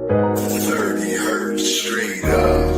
30 hertz straight up.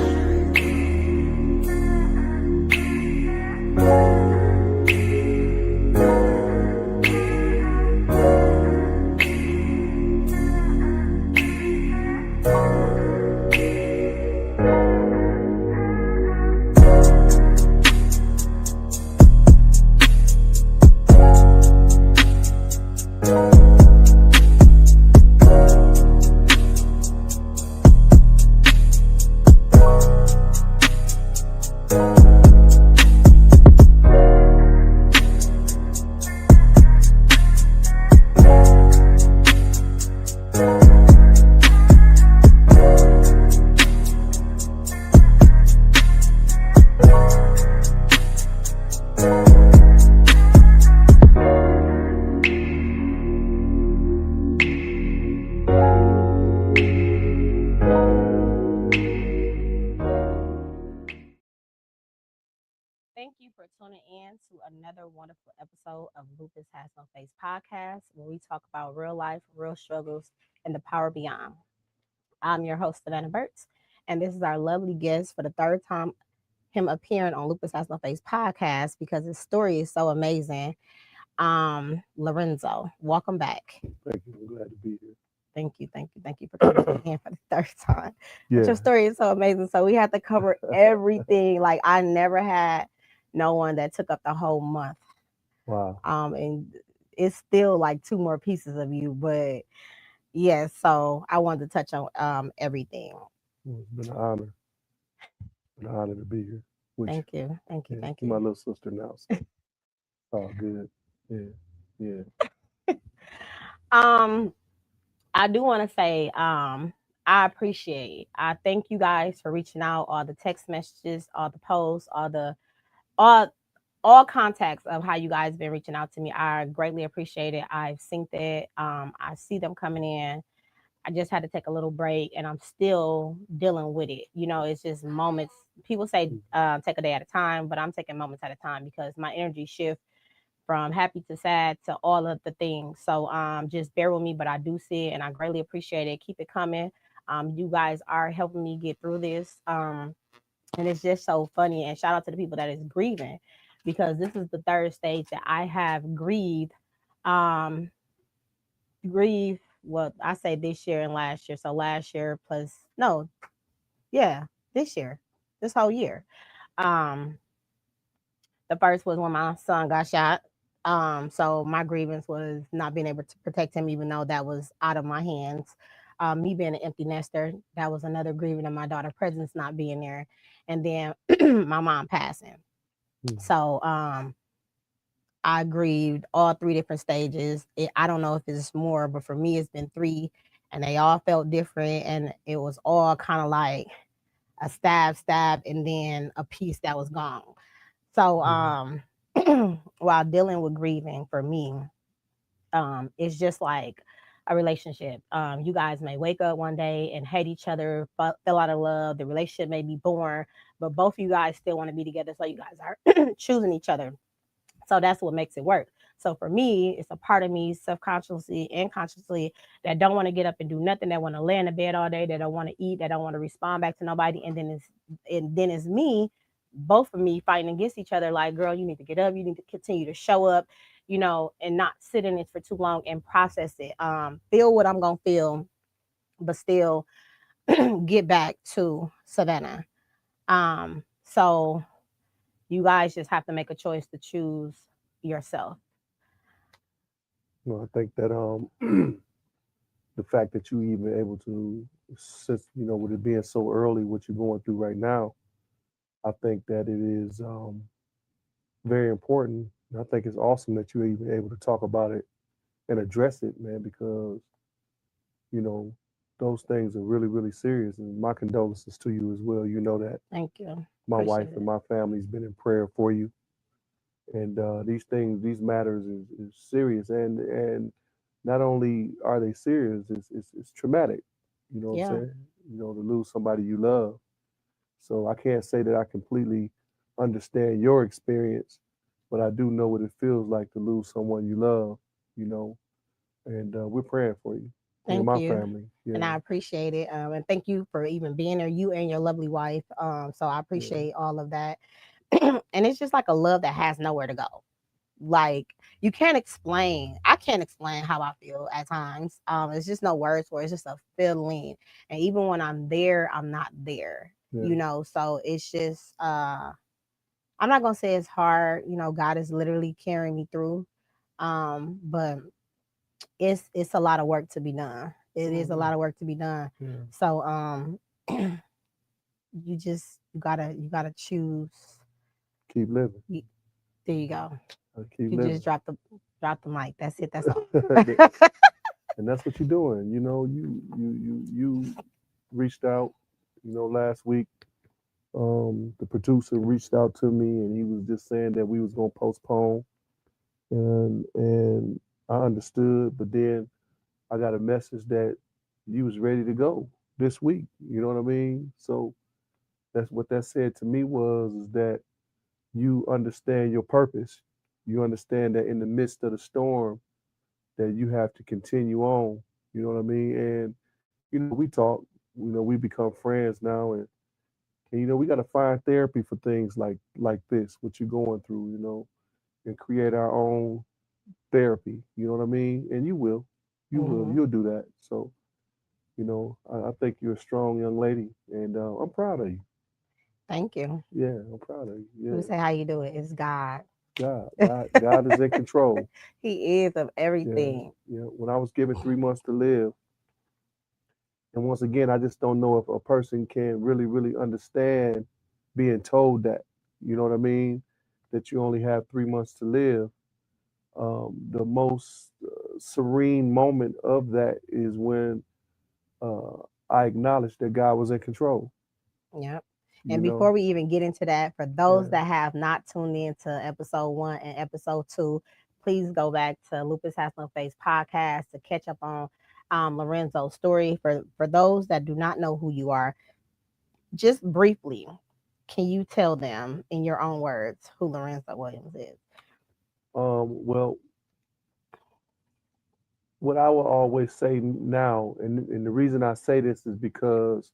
Thank you for tuning in to another wonderful episode of Lupus Has No Face podcast, where we talk about real life, real struggles, and the power beyond. I'm your host, Savannah Burks, and this is our lovely guest for the third time him appearing on Lupus Has No Face podcast because his story is so amazing. Lorenzo, welcome back. Thank you. I'm glad to be here. Thank you for coming in for the third time. But Yeah. your story is so amazing. So we had to cover everything. Like I never had no one that took up the whole month. Wow. And it's still like two more pieces of you, but yes. So I wanted to touch on everything. Well, it's been an honor. An honor to be here. Which, Thank you, yeah, thank you're my you. little sister now. So, oh, good. Yeah. Yeah. Um, I do want to say I thank you guys for reaching out, all the text messages, all the posts, all all contacts of how you guys been reaching out to me. I greatly appreciate it. I've synced it. I see them coming in. I just had to take a little break and I'm still dealing with it. You know, it's just moments. People say Mm. take a day at a time, but I'm taking moments at a time because my energy shift from happy to sad to all of the things. So just bear with me, but I do see it and I greatly appreciate it. Keep it coming. You guys are helping me get through this. And it's just so funny. And shout out to the people that is grieving because this is the third stage that I have grieved. Um, grieve, well, I say this year and last year. So last year plus, no, yeah, this year, this whole year. Um, the first was when my son got shot. So my grievance was not being able to protect him, even though that was out of my hands. Me being an empty nester, that was another grieving, and my daughter' presence not being there, and then my mom passing. Mm. So I grieved all three different stages. I don't know if it's more, but for me, it's been three, and they all felt different, and it was all kind of like a stab, and then a piece that was gone. So Mm. while dealing with grieving for me, it's just like a relationship. You guys may wake up one day and hate each other, fell out of love. The relationship may be born, but both of you guys still want to be together. So you guys are choosing each other. So that's what makes it work. So for me, it's a part of me, subconsciously and consciously, that don't want to get up and do nothing, that want to lay in the bed all day, that don't want to eat, that don't want to respond back to nobody. And then it's me, both of me fighting against each other. Like, girl, you need to get up, you need to continue to show up, and not sit in it for too long and process it. Feel what I'm gonna feel, but still get back to Savannah. So you guys just have to make a choice to choose yourself. Well, I think that the fact that you even able to, since with it being so early, what you're going through right now, I think that it is very important. And I think it's awesome that you're even able to talk about it and address it, man, because you know those things are really, really serious. And my condolences to you as well. You know that Thank you. my wife Appreciate and it. my family's been in prayer for you, and these things, these matters is serious, and not only are they serious, it's traumatic. You know what I'm Yeah. saying? To lose somebody you love. So I can't say that I completely understand your experience, but I do know what it feels like to lose someone you love. You know, and we're praying for you. and Thank my you. family. And Yeah, I appreciate it. And thank you for even being there, you and your lovely wife. So I yeah, appreciate all of that. And it's just like a love that has nowhere to go. Like you can't explain. I can't explain how I feel at times. It's just no words for it. It's just a feeling. And even when I'm there, I'm not there. yeah. You know, so it's just I'm not gonna say it's hard. You know, God is literally carrying me through. But it's a lot of work to be done. It is a Mhm. lot of work to be done. Yeah. So you gotta choose. Keep living. You, there you go. Keep You just living. drop the mic. That's it. That's all. And that's what you're doing. You know, you reached out, last week. The producer reached out to me and he was just saying that we was gonna postpone, and I understood, but then I got a message that you was ready to go this week. You know what I mean? So that's what that said to me was is that you understand your purpose. You understand that in the midst of the storm that you have to continue on. You know what I mean? And we talk. We become friends now, and we got to find therapy for things like this, what you're going through. And create our own therapy. You know what I mean? And Hmm. you'll do that. So I think you're a strong young lady, and I'm proud of you. Thank you. Yeah, I'm proud of you. Who Yeah, say how you do it? It's God. God is in control. He is of Yeah, everything. yeah. When I was given 3 months to live, and once again, I just don't know if a person can really, really understand being told that. You know what I mean? That you only have 3 months to live. The most serene moment of that is when uh, I acknowledged that God was in control. Yep. You And know? before we even get into that, for those Yeah. that have not tuned in to episode 1 and episode 2, please go back to Lupus Has No Face podcast to catch up on Lorenzo's story. For those that do not know who you are, just briefly, can you tell them in your own words who Lorenzo Williams is? Well, what I will always say now, and the reason I say this is because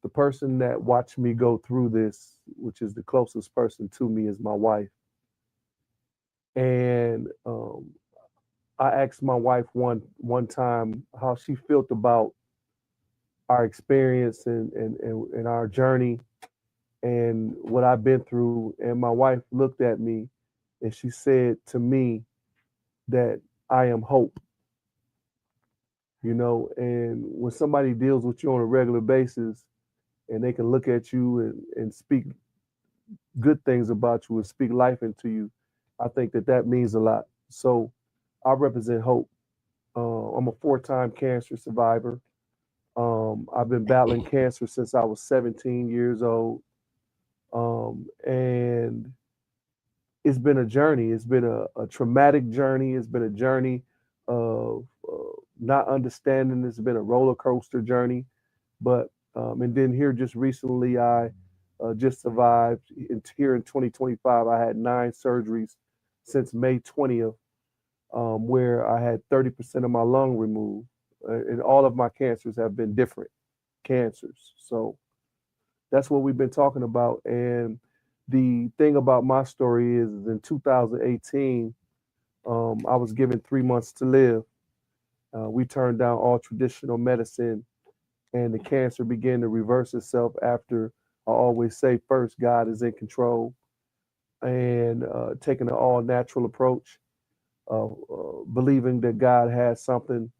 the person that watched me go through this, which is the closest person to me, is my wife. And I asked my wife one time how she felt about our experience and our journey and what I've been through. And my wife looked at me and she said to me that I am hope. And when somebody deals with you on a regular basis and they can look at you and speak good things about you and speak life into you, I think that means a lot. So I represent hope. I'm a 4-time cancer survivor. I've been battling cancer since I was 17 years old. And it's been a journey. It's been a traumatic journey. It's been a journey of not understanding. It's been a roller coaster journey. But and then here just recently, I just survived. Here in 2025, I had 9 surgeries since May 20th, where I had 30% of my lung removed, and all of my cancers have been different cancers. So that's what we've been talking about. And the thing about my story is in 2018, I was given 3 months to live. We turned down all traditional medicine, and the cancer began to reverse itself after I always say first, God is in control, and taking an all natural approach, believing that God has something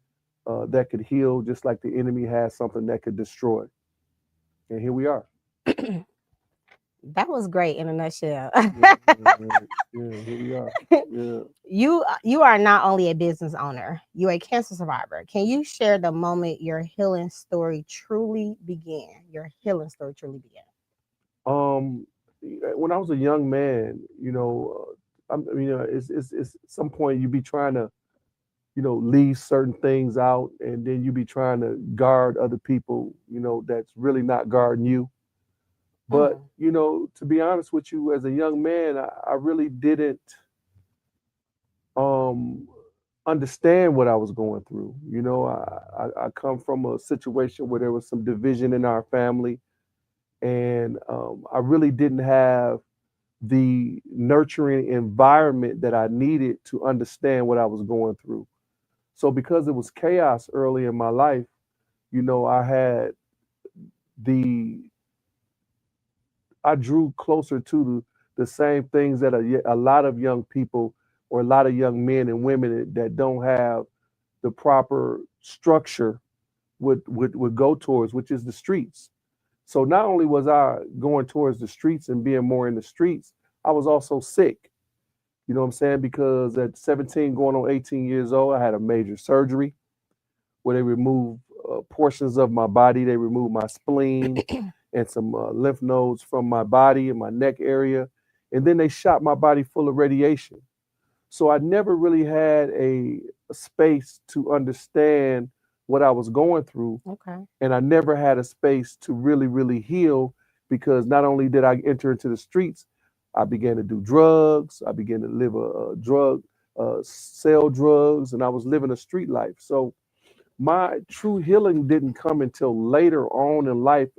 that could heal, just like the enemy has something that could destroy. And here we are. That was great in a nutshell. Yeah, yeah, here we are. Yeah. You are not only a business owner, you're a cancer survivor. Can you share the moment your healing story truly began? Your healing story truly began. Um, when I was a young man, it's some point you be trying to, leave certain things out, and then you be trying to guard other people, that's really not guarding you. But, Mm, to be honest with you, as a young man, I really didn't um understand what I was going through. You know, I come from a situation where there was some division in our family, and I really didn't have the nurturing environment that I needed to understand what I was going through. So because it was chaos early in my life, you know, the I drew closer to the same things that a lot of young people or a lot of young men and women that don't have the proper structure would go towards, which is the streets. So not only was I going towards the streets and being more in the streets, I was also sick. You know what I'm saying? Because at 17, going on 18 years old, I had a major surgery where they removed portions of my body. They removed my spleen and some lymph nodes from my body and my neck area. And then they shot my body full of radiation. So I never really had a space to understand what I was going through. Okay. And I never had a space to really, really heal, because not only did I enter into the streets, I began to do drugs. I began to live a drug, sell drugs, and I was living a street life. So my true healing didn't come until later on in life.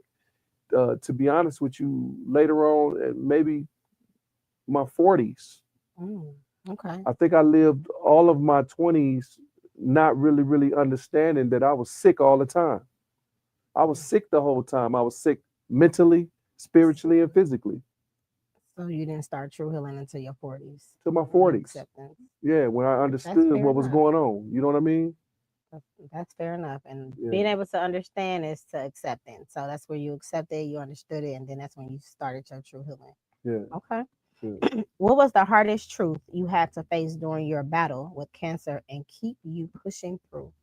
To be honest with you, later on, maybe my 40s. Mm, okay. I think I lived all of my 20s not really, really understanding that I was sick all the time. I was sick the whole time. I was sick mentally, spiritually, and physically. So you didn't start true healing until your 40s. To my Your 40s. acceptance. Yeah, when I That's understood fair what was enough. going on. You know what I mean? That's fair enough. And Yeah, being able to understand is to acceptance. So that's where you accepted, you understood it, and then that's when you started your true healing. yeah, Okay. yeah. What was the hardest truth you had to face during your battle with cancer and keep you pushing through?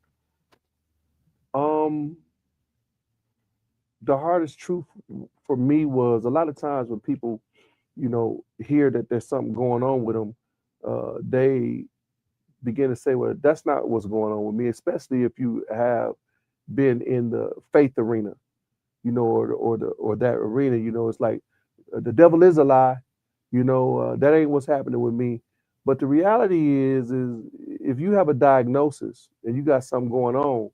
Um, the hardest truth for me was a lot of times when people, you know, hear that there's something going on with them, they begin to say, well, that's not what's going on with me, especially if you have been in the faith arena, you know, or that arena. You know, it's like the devil is a lie. You know, that ain't what's happening with me. But the reality is if you have a diagnosis and you got something going on,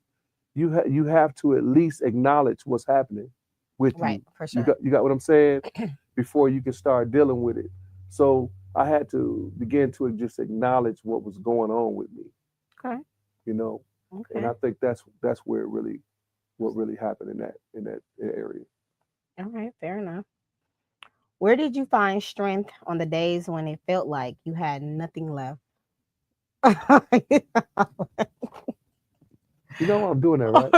you have to at least acknowledge what's happening with Right, you. for You sure. got what I'm saying, before you can start dealing with it. So I had to begin to just acknowledge what was going on with me, Okay. you know, and Okay. I think that's where it really what really happened in that area. All right. Fair enough. Where did you find strength on the days when it felt like you had nothing left? You know I'm doing that, right?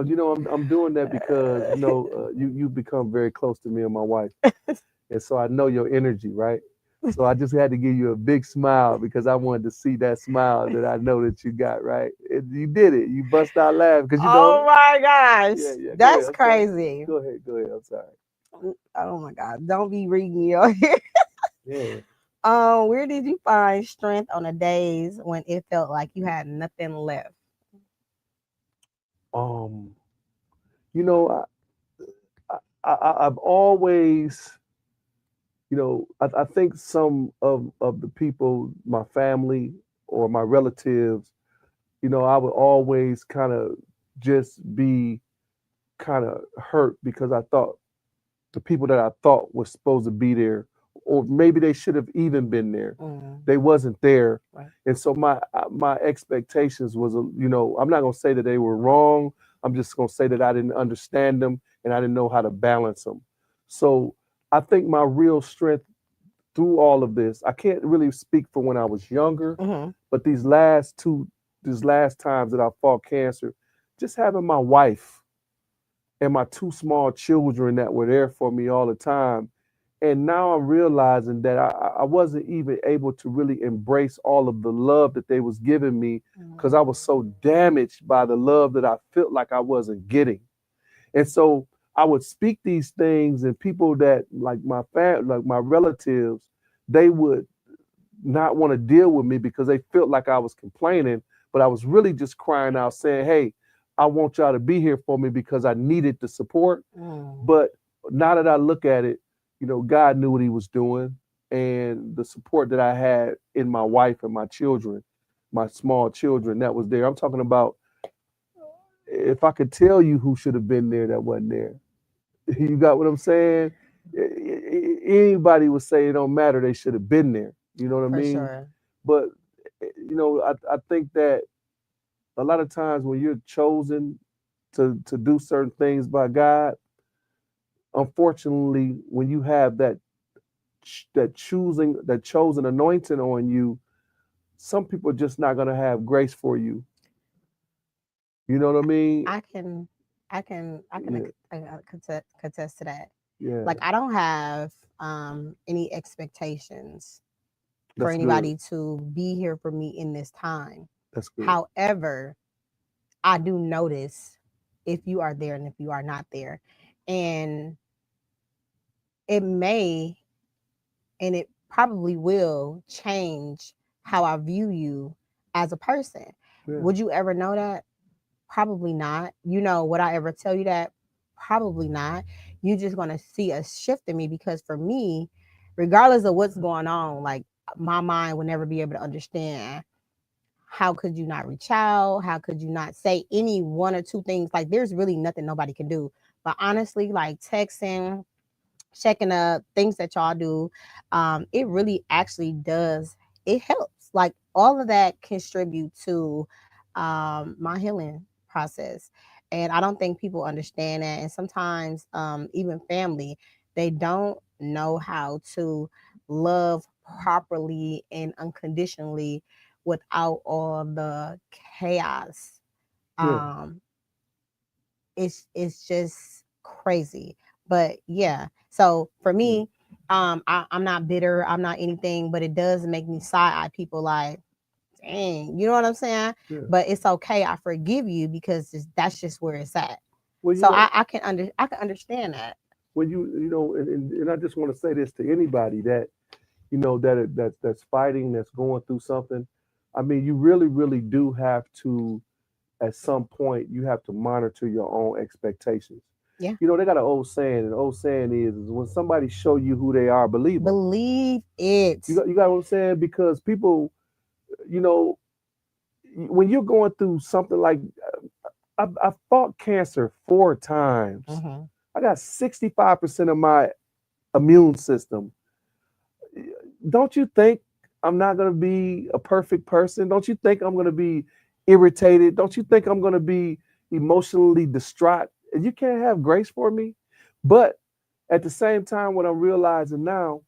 You know I'm doing that because you know you become very close to me and my wife, and so I know your energy, right? So I just had to give you a big smile because I wanted to see that smile that I know that you got, right? And you did it. You bust out laughing because you Oh know, my gosh. yeah, yeah. Go ahead. That's I'm sorry. crazy. Go ahead. I'm sorry. Oh my God. Don't be reading me out here. Yeah. Where did you find strength on the days when it felt like you had nothing left? Um. You know, I've always, you know, I think some of the people, my family or my relatives, you know, I would always kind of just be kind of hurt because I thought the people that I thought was supposed to be there, or maybe they should have even been there, Mm, they wasn't there, right. and so my expectations was, you know, I'm not gonna say that they were wrong. I'm just gonna say that I didn't understand them and I didn't know how to balance them. So I think my real strength through all of this, I can't really speak for when I was younger, Hmm. but these last times that I fought cancer, just having my wife and my two small children that were there for me all the time. And now I'm realizing that I wasn't even able to really embrace all of the love that they was giving me because I was so damaged by the love that I felt like I wasn't getting. And so I would speak these things, and people that like my like my relatives, they would not want to deal with me because they felt like I was complaining, but I was really just crying out saying, "Hey, I want y'all to be here for me because I needed the support." Mm, But now that I look at it, you know, God knew what he was doing, and the support that I had in my wife and my children my small children that was there. I'm talking about if I could tell you who should have been there that wasn't there. You got what I'm saying? Anybody would say it don't matter. They should have been there. You know what I For mean? sure. But I think that a lot of times when you're chosen to do certain things by God, unfortunately, when you have that chosen anointing on you, some people are just not gonna have grace for you. You know what I mean? I can Yeah, contest to that. yeah, Like I don't have any expectations for that's good. anybody to be here for me in this time. That's good. However, I do notice if you are there and if you are not there. And it may and it probably will change how I view you as a person. Yeah, Would you ever know that? Probably not. Would I ever tell you that? Probably not. You're just going to see a shift in me because for me, regardless of what's going on, like my mind would never be able to understand how could you not reach out? How could you not say any one or two things? Like there's really nothing nobody can do. But honestly, like texting, checking up, things that y'all do, it really actually does. It helps. Like all of that contribute to my healing process. And I don't think people understand that. And sometimes even family, they don't know how to love properly and unconditionally without all the chaos. yeah, Um, it's just crazy. But yeah, so for yeah, me, I'm not bitter, I'm not anything, but it does make me side eye people like, dang, you know what I'm saying? yeah. But it's okay, I forgive you because that's just where it's at. Well, So I can understand that. when and I just want to say this to anybody that that's fighting, that's going through something. I mean, you really, really do have to, at some point, you have to monitor your own expectations. Yeah. They got an old saying, and the old saying is when somebody show you who they are, believe them. Believe it. You got what I'm saying? Because people, you know, when you're going through something like, I fought cancer 4 times. Hmm. I got 65% of my immune system. Don't you think I'm not going to be a perfect person? Don't you think I'm going to be irritated? Don't you think I'm going to be emotionally distraught? And you can't have grace for me. But at the same time, what I'm realizing now,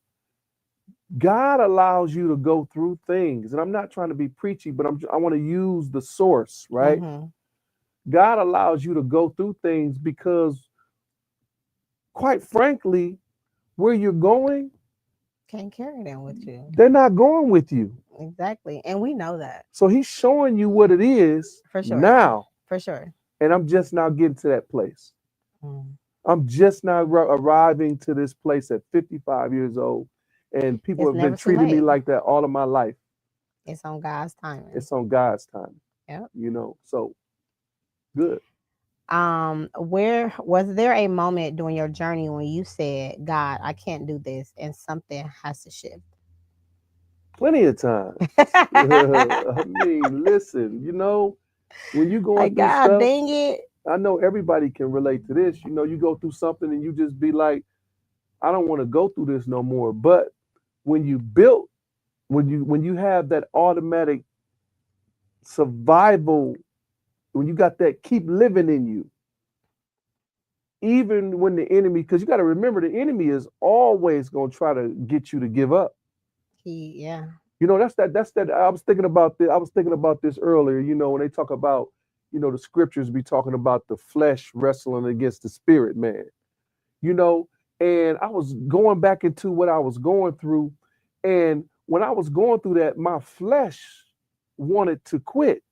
God allows you to go through things. And I'm not trying to be preachy, but I want to use the source, right? Hmm. God allows you to go through things because, quite frankly, where you're going, Can't carry them with you. they're not going with you. Exactly. And we know that So he's showing you what it is for sure. now. For sure. And I'm just now getting to that place. Mm. I'm just now arriving to this place at 55 years old. And people It's have been never too treating me late. like that all of my life. It's on God's timing. It's on God's time, Yep. So good. Where was there a moment during your journey when you said, God, I can't do this and something has to shift? Plenty of times. I mean, listen, when you're going Like, through God stuff, dang it. I know everybody can relate to this. You go through something and you just be like, I don't want to go through this no more. But when you have that automatic survival, when you got that keep living in you, even when the enemy, because you got to remember the enemy is always going to try to get you to give up. Yeah. That's that. I was thinking about this earlier. When they talk about, the scriptures be talking about the flesh wrestling against the spirit, man. You know, and I was going back into what I was going through, and when I was going through that, my flesh wanted to quit.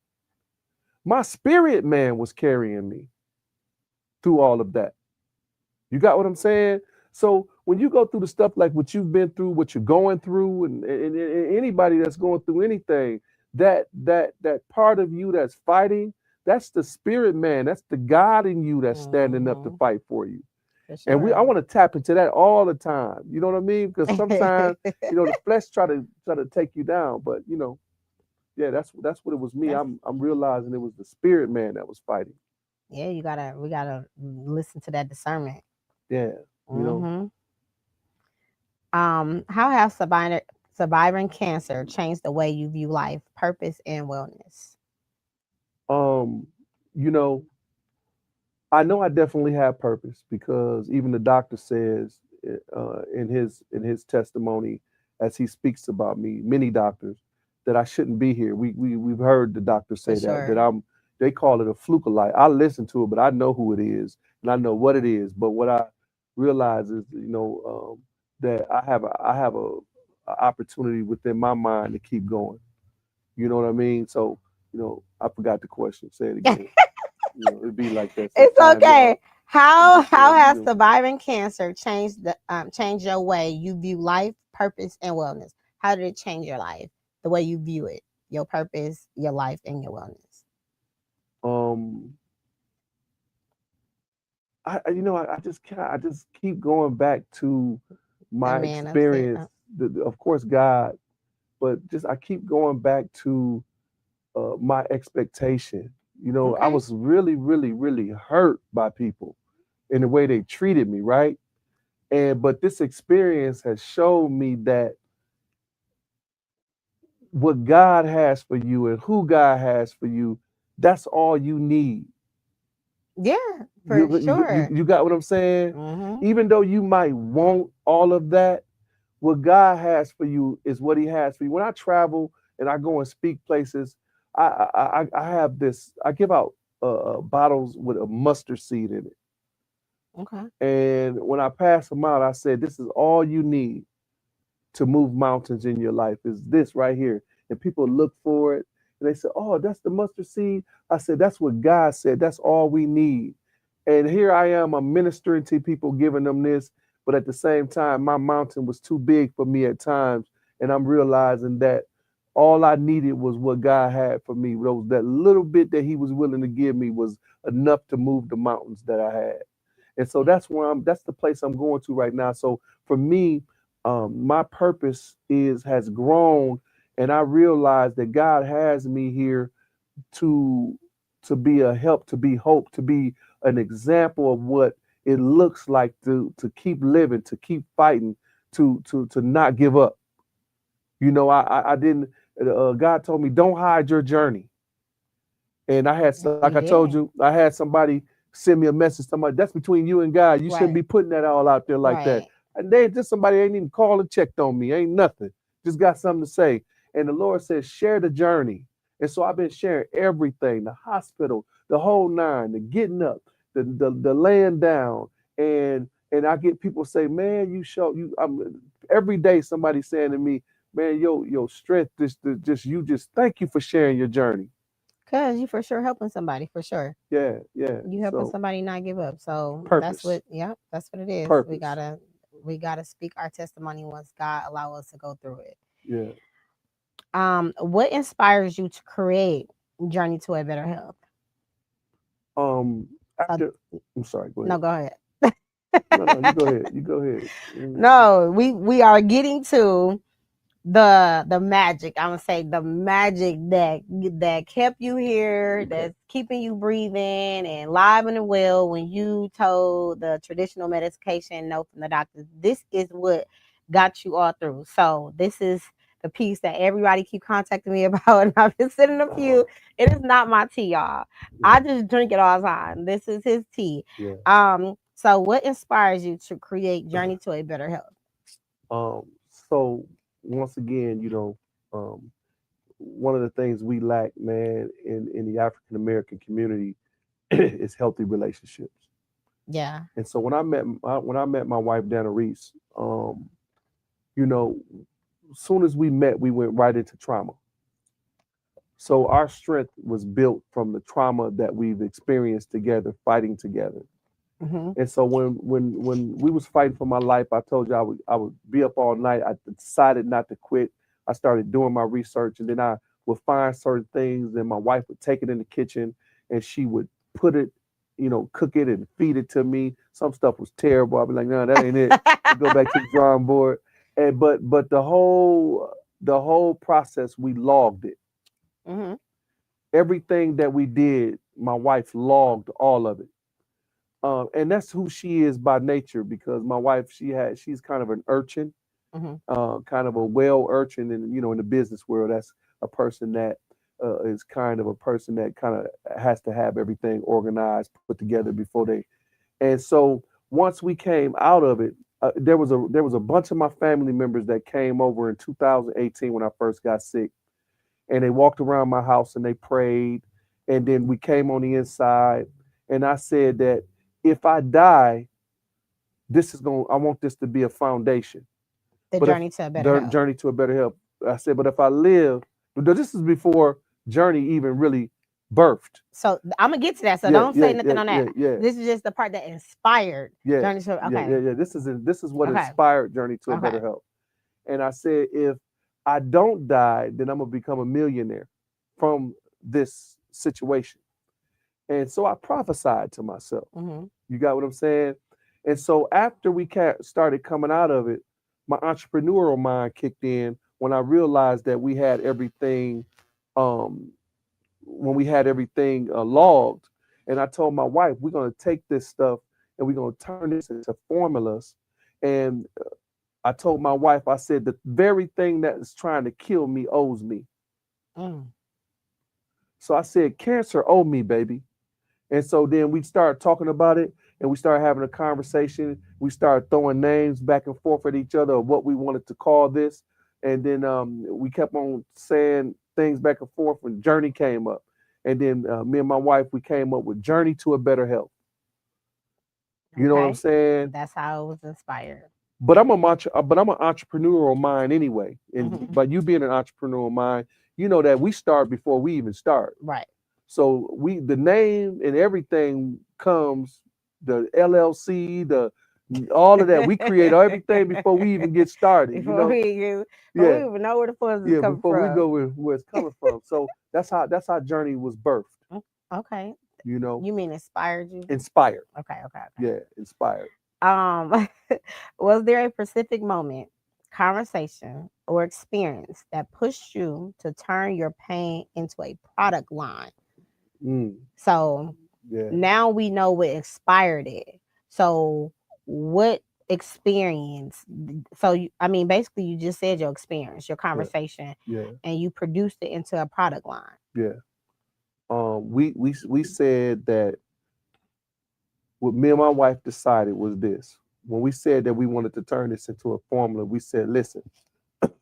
My spirit man was carrying me through all of that. You got what I'm saying? So when you go through the stuff like what you've been through, what you're going through, and anybody that's going through anything, that part of you that's fighting, that's the spirit man. That's the God in you that's standing up to Mhm. fight for you. For And I sure. want to tap into that all the time. You know what I mean? Because sometimes, the flesh try to take you down, but Yeah, that's what it was me. That's I'm realizing it was the spirit man that was fighting. yeah. We gotta listen to that discernment. Yeah, you know. Hmm. How has surviving cancer changed the way you view life, purpose, and wellness? Um, you know, I know I definitely have purpose because even the doctor says in his testimony as he speaks about me, many doctors, that I shouldn't be here. We've heard the doctor For say that sure. I'm. They call it a fluke of life. I listen to it, but I know who it is and I know what it is. But what I realize is, that I have a opportunity within my mind to keep going. You know what I mean? So, I forgot the question. Say it again. It'd be like that It's sometimes, y'all. okay. How Yeah, has surviving cancer changed your way you view life, purpose, and wellness? How did it change your life? The way you view it, your purpose, your life, and your wellness. um, I just keep going back to That my man upstairs. experience. Of course, God, but just I keep going back to my expectation. I Okay. was really, really, really hurt by people in the way they treated me, right? But this experience has shown me that what God has for you and who God has for you, that's all you need. Yeah, for You sure. you got what I'm saying? Mm-hmm. Even though you might want all of that, what God has for you is what He has for you. When I travel and I go and speak places, I have this. I give out bottles with a mustard seed in it, Okay. and when I pass them out, I said, "This is all you need to move mountains in your life. Is this right here?" And people look for it, and they say, "Oh, that's the mustard seed." I said, "That's what God said. That's all we need." And here I am, I'm ministering to people, giving them this, but at the same time, my mountain was too big for me at times, and I'm realizing that all I needed was what God had for me. That little bit that He was willing to give me was enough to move the mountains that I had. And so that's the place I'm going to right now. So for me, my purpose has grown, and I realize that God has me here to be a help, to be hope, to be an example of what it looks like to keep living, to keep fighting, to not give up. I didn't. God told me, don't hide your journey. And like I He told did. you, I had somebody send me a message. Somebody, that's between you and God. You shouldn't Right. be putting that all out there like that. Right. And they just somebody ain't even called and checked on me. Ain't nothing. Just got something to say. And the Lord says, share the journey. And so I've been sharing everything, the hospital, the whole nine, the getting up, the laying down. And I get people say, man, every day somebody saying to me, man, your strength, just thank you for sharing your journey. Cause you for sure helping somebody for sure. Yeah, yeah. You helping So somebody not give up. So that's purpose, what. Yep. That's what it is. purpose. We gotta speak our testimony once God allow us to go through it. Yeah. What inspires you to create Journey to a Better Health? So After, I'm sorry. Go no, ahead. go ahead. No, you go ahead. You go ahead. No, we are getting to the magic. I'm gonna say the magic that kept you here, Okay. that's keeping you breathing and live and well when you told the traditional medication no from the doctors. This is what got you all through. So this is the piece that everybody keep contacting me about, and I've been sending a few. It is not my tea, y'all. Yeah. I just drink it all the time. This is his tea. Yeah. So what inspires you to create Journey to a Better Health? So once again, um, one of the things we lack, man, in the African American community is healthy relationships. Yeah. And so when I met my wife Dana Reese, you know, as soon as we met, we went right into trauma. So our strength was built from the trauma that we've experienced together, fighting together. Hmm. And so when we was fighting for my life, I told you I would be up all night. I decided not to quit. I started doing my research, and then I would find certain things. Then my wife would take it in the kitchen, and she would put it, cook it and feed it to me. Some stuff was terrible. I'd be like, no, that ain't it. We go back to the drawing board. And but the whole process, we logged it. Mm-hmm. Everything that we did, my wife logged all of it. And that's who she is by nature, because my wife, she's kind of an urchin, Mm-hmm. kind of a well urchin, and in the business world, that's a person that is kind of a person that kind of has to have everything organized, put together before they. And so once we came out of it, there was a bunch of my family members that came over in 2018 when I first got sick, and they walked around my house and they prayed, and then we came on the inside, and I said that if I die, I want this to be a foundation. The But if journey to a better health. journey to a better health, I said, but if I live, but this is before Journey even really birthed. So I'm gonna get to that. So Yeah, don't yeah, say nothing yeah, on yeah, that. yeah, This is just the part that inspired yeah, journey to. yeah, Okay. yeah, yeah. This is what Okay. inspired Journey to a Okay. better health. And I said, if I don't die, then I'm gonna become a millionaire from this situation. And so I prophesied to myself. Mm-hmm. You got what I'm saying? And so after we started coming out of it, my entrepreneurial mind kicked in when I realized that we had everything, um, when we had everything logged. And I told my wife, we're going to take this stuff and we're going to turn this into formulas. And I told my wife, I said, the very thing that is trying to kill me owes me. Mm. So I said, cancer owe me, baby. And so then we started talking about it, and we started having a conversation. We started throwing names back and forth at each other of what we wanted to call this. And then we kept on saying things back and forth when Journey came up. And then me and my wife, we came up with Journey to a Better Health. You know what I'm Okay. saying? That's how it was inspired. But I'm an entrepreneurial mind anyway. And Mhm. but you being an entrepreneurial mind, you know that we start before we even start. Right. So the name and everything comes, the LLC, the all of that. We create everything before we even get started. Before before Yeah, we even know where the funds is yeah. coming Before we from. go where it's coming from. So that's how Journey was birthed. Okay. You know, You mean inspired you? inspired. Okay. Okay. Yeah, inspired. Um, was there a specific moment, conversation, or experience that pushed you to turn your pain into a product line? Mm, So yeah, now we know what inspired it. So what experience? So I mean, basically, you just said your experience, your yeah, conversation, yeah, and you produced it into a product line. yeah. We said that what me and my wife decided was this. When we said that we wanted to turn this into a formula, we said, listen,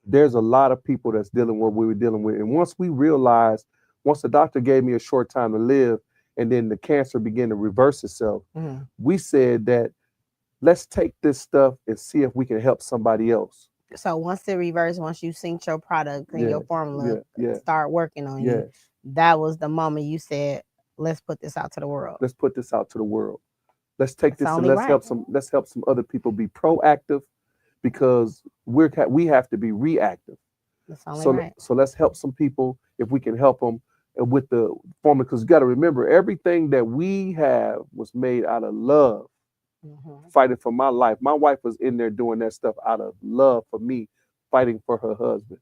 there's a lot of people that's dealing with what we were dealing with. And once the doctor gave me a short time to live, and then the cancer began to reverse itself, Mm-hmm. we said that let's take this stuff and see if we can help somebody else. So once it reversed, once you synced your product and your Yes, formula yeah, yeah, start working on you, yes. that was the moment you said, "Let's put this out to the world." Let's put this out to the world. Let's take That's this and only right. let's help some other people be proactive, because we have to be reactive. That's only So right. so let's help some people if we can help them with the formula. Because you got to remember, everything that we have was made out of love, Mm-hmm. fighting for my life. My wife was in there doing that stuff out of love for me, fighting for her husband.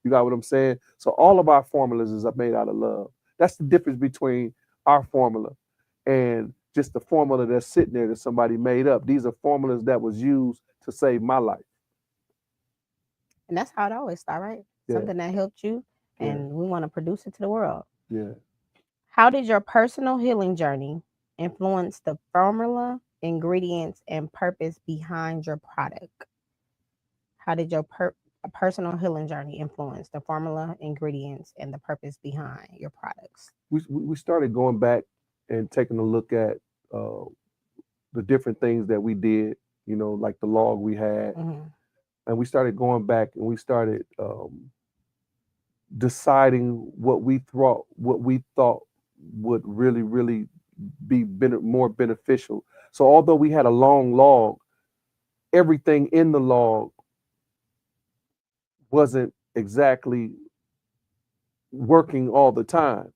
You got what I'm saying? So all of our formulas is made out of love. That's the difference between our formula and just the formula that's sitting there that somebody made up. These are formulas that was used to save my life. And that's how it always start, right? Yeah, Something that helped you, yeah, and we want to produce it to the world. yeah. How did your personal healing journey influence the formula, ingredients, and purpose behind your product? How did your personal healing journey influence the formula, ingredients, and the purpose behind your products? We started going back and taking a look at uh, the different things that we did. Like the log we had, Mm-hmm. and we started going back and we started deciding what we thought would really really be more beneficial. So although we had a long log, everything in the log wasn't exactly working all the time.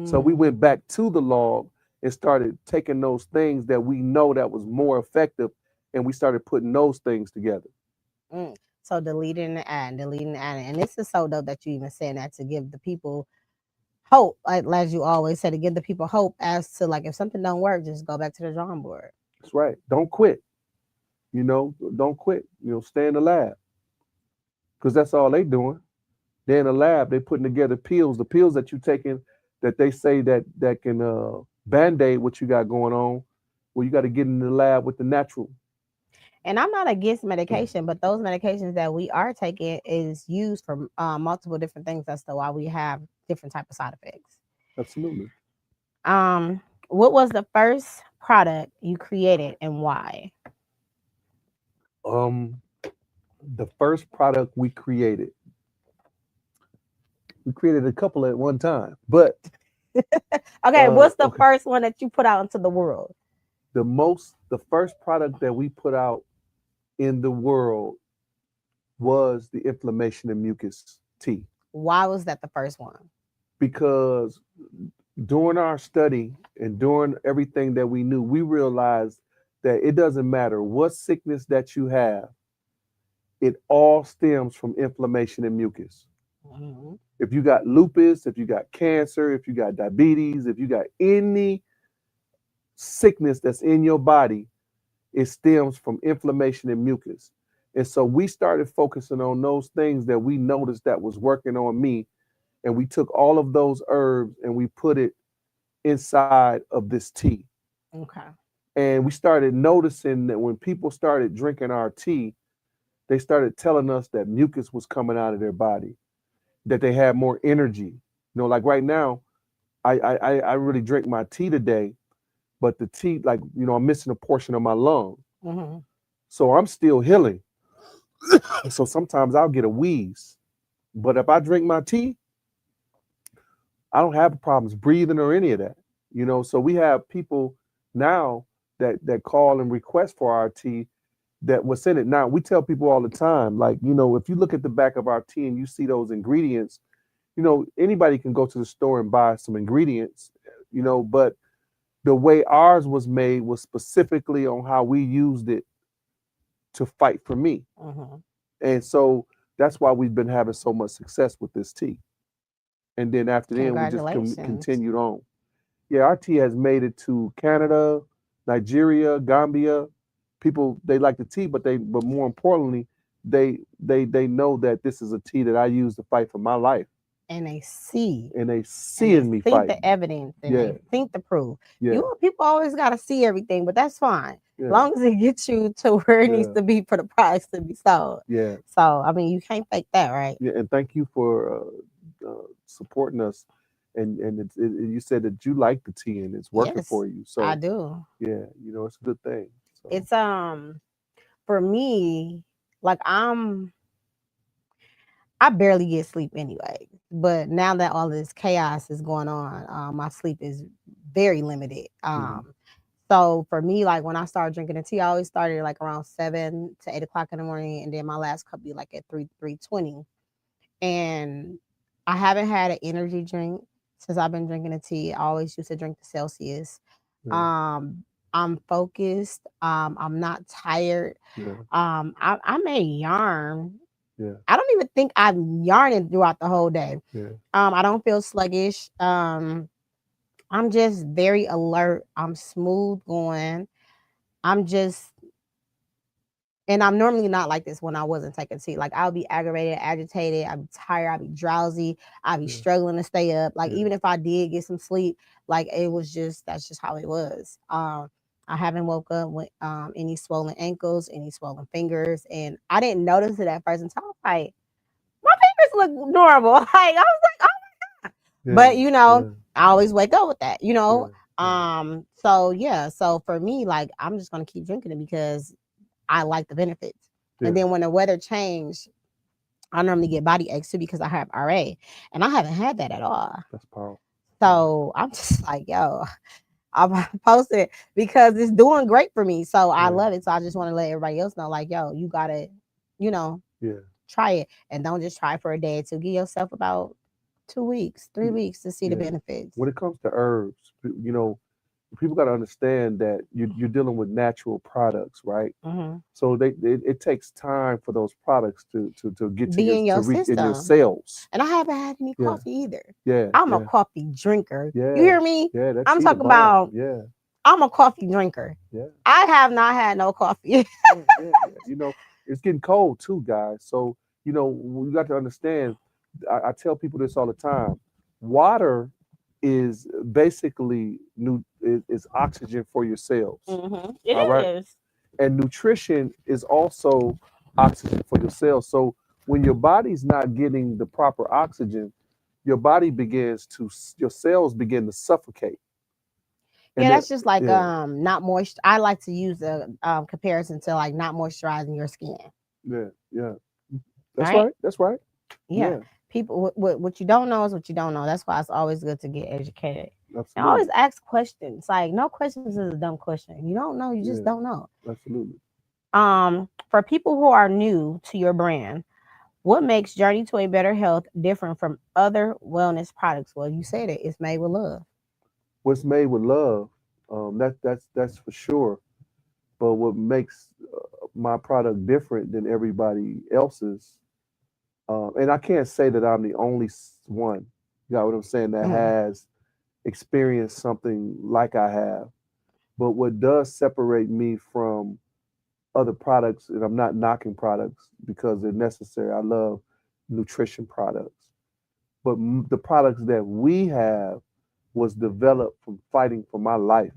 So we Mm. went back to the log and started taking those things that we know that was more effective, and we started putting those things together. Mm. So deleting and adding, and this is so dope that you even saying that to give the people hope, like as you always say, to give the people hope as to like if something don't work, just go back to the drawing board. That's right. Don't quit. Don't quit. Stay in the lab because that's all they doing. They're in the lab. They putting together pills. The pills that you taking that they say that can band-aid what you got going on. Well, you got to get in the lab with the natural. And I'm not against medication, but those medications that we are taking is used for multiple different things. That's the why we have different type of side effects. Absolutely. What was the first product you created and why? Um, the first product we created a couple at one time, but Okay, what's the okay. first one that you put out into the world? The first product that we put out in the world was the inflammation and mucus tea. Why was that the first one? Because during our study and during everything that we knew, we realized that it doesn't matter what sickness that you have, it all stems from inflammation and mucus. Mhm. If you got lupus, if you got cancer, if you got diabetes, if you got any sickness that's in your body, it stems from inflammation and mucus. And so we started focusing on those things that we noticed that was working on me. And we took all of those herbs and we put it inside of this tea. Okay. And we started noticing that when people started drinking our tea, they started telling us that mucus was coming out of their body, that they had more energy. Like right now, I really drink my tea today, but the tea, like, I'm missing a portion of my lung. Hmm. So I'm still healing. So sometimes I'll get a wheeze. But if I drink my tea, I don't have problems breathing or any of that. So we have people now that call and request for our tea that what's in it. Now we tell people all the time, like, if you look at the back of our tea and you see those ingredients, anybody can go to the store and buy some ingredients, but the way ours was made was specifically on how we used it to fight for me. Hmm. And so that's why we've been having so much success with this tea. And then after then, we just Congratulations. continued on. Yeah, our tea has made it to Canada, Nigeria, Gambia. People, they like the tea, but more importantly, they know that this is a tea that I use to fight for my life, And they see. and they And they seeing me think fight. the evidence and Yeah, they think the proof. yeah, People always gotta see everything, but that's fine. yeah, As long as it gets you to where it needs yeah, to be for the price to be sold. yeah, So I mean you can't fake that, right? yeah. And thank you for supporting us. And you said that you like the tea and it's working Yes, for you. I So do. yeah, it's a good thing. So It's for me, like I barely get sleep anyway. But now that all this chaos is going on, my sleep is very limited. mhm, So for me, like when I started drinking the tea, I always started like around 7 to 8 o'clock in the morning, and then my last cup be like at 3:20. And I haven't had an energy drink since I've been drinking the tea. I always used to drink the Celsius. yeah, Um, I'm focused. I'm not tired. yeah, I may yarn. yeah, I don't even think I'm yarning throughout the whole day. yeah, I don't feel sluggish. I'm just very alert. I'm smooth going. I'm just, and I'm normally not like this when I wasn't taking tea. Like I'll be aggravated, agitated. I'll be tired. I'll be drowsy. I'll be yeah, struggling to stay up. Like yeah, even if I did get some sleep, like it was just that's just how it was. I haven't woke up with any swollen ankles, any swollen fingers, and I didn't notice it at first until I was like, my fingers look normal. Like I was like, oh. yeah, But yeah, I always wake up with that. yeah, yeah, So yeah, so for me, like I'm just gonna keep drinking it because I like the benefits. And yeah. then when the weather changed, I normally get body aches too because I have RA, and I haven't had that at all. That's powerful. Yeah, So I'm just like, yo, I'm posting it because it's doing great for me. So I yeah, love it. So I just want to let everybody else know, like, yo, you gotta, you know, yeah. try it, and don't just try for a day or two. Give yourself about 2 weeks, 3 weeks to see the Yeah. benefits. When it comes to herbs, people got to understand that you're dealing with natural products, right? Hmm. So it takes time for those products to get to Be your in your to reach in your system. cells. And I haven't had any Yeah, coffee either. yeah, I'm a yeah, coffee drinker. You yeah, hear me? yeah. That I'm tea the talking bomb. about Yeah, I'm a coffee drinker. yeah, I have not had no coffee. yeah, yeah, yeah. It's getting cold too, guys. So we got to understand. I tell people this all the time. Water is basically is oxygen for your cells. It All right. is. And nutrition is also oxygen for your cells. So when your body's not getting the proper oxygen, your body your cells begin to suffocate. And Yeah, then, that's just like yeah, not moist. I like to use a comparison to like not moisturizing your skin, yeah, yeah. That's right? right. That's right. Yeah. Yeah, People, what you don't know is what you don't know. That's why it's always good to get educated and always absolutely. ask questions. Like no questions is a dumb question. You don't know, you just Yeah, don't know. absolutely. For people who are new to your brand, what makes Journey to a Better Health different from other wellness products? Well, you said it. It's made with love. What's made with love, that's for sure. But what makes my product different than everybody else's, and I can't say that I'm the only one, you got what I'm saying, that Mhm. has experienced something like I have. But what does separate me from other products, and I'm not knocking products because they're necessary. I love nutrition products. But the products that we have was developed from fighting for my life,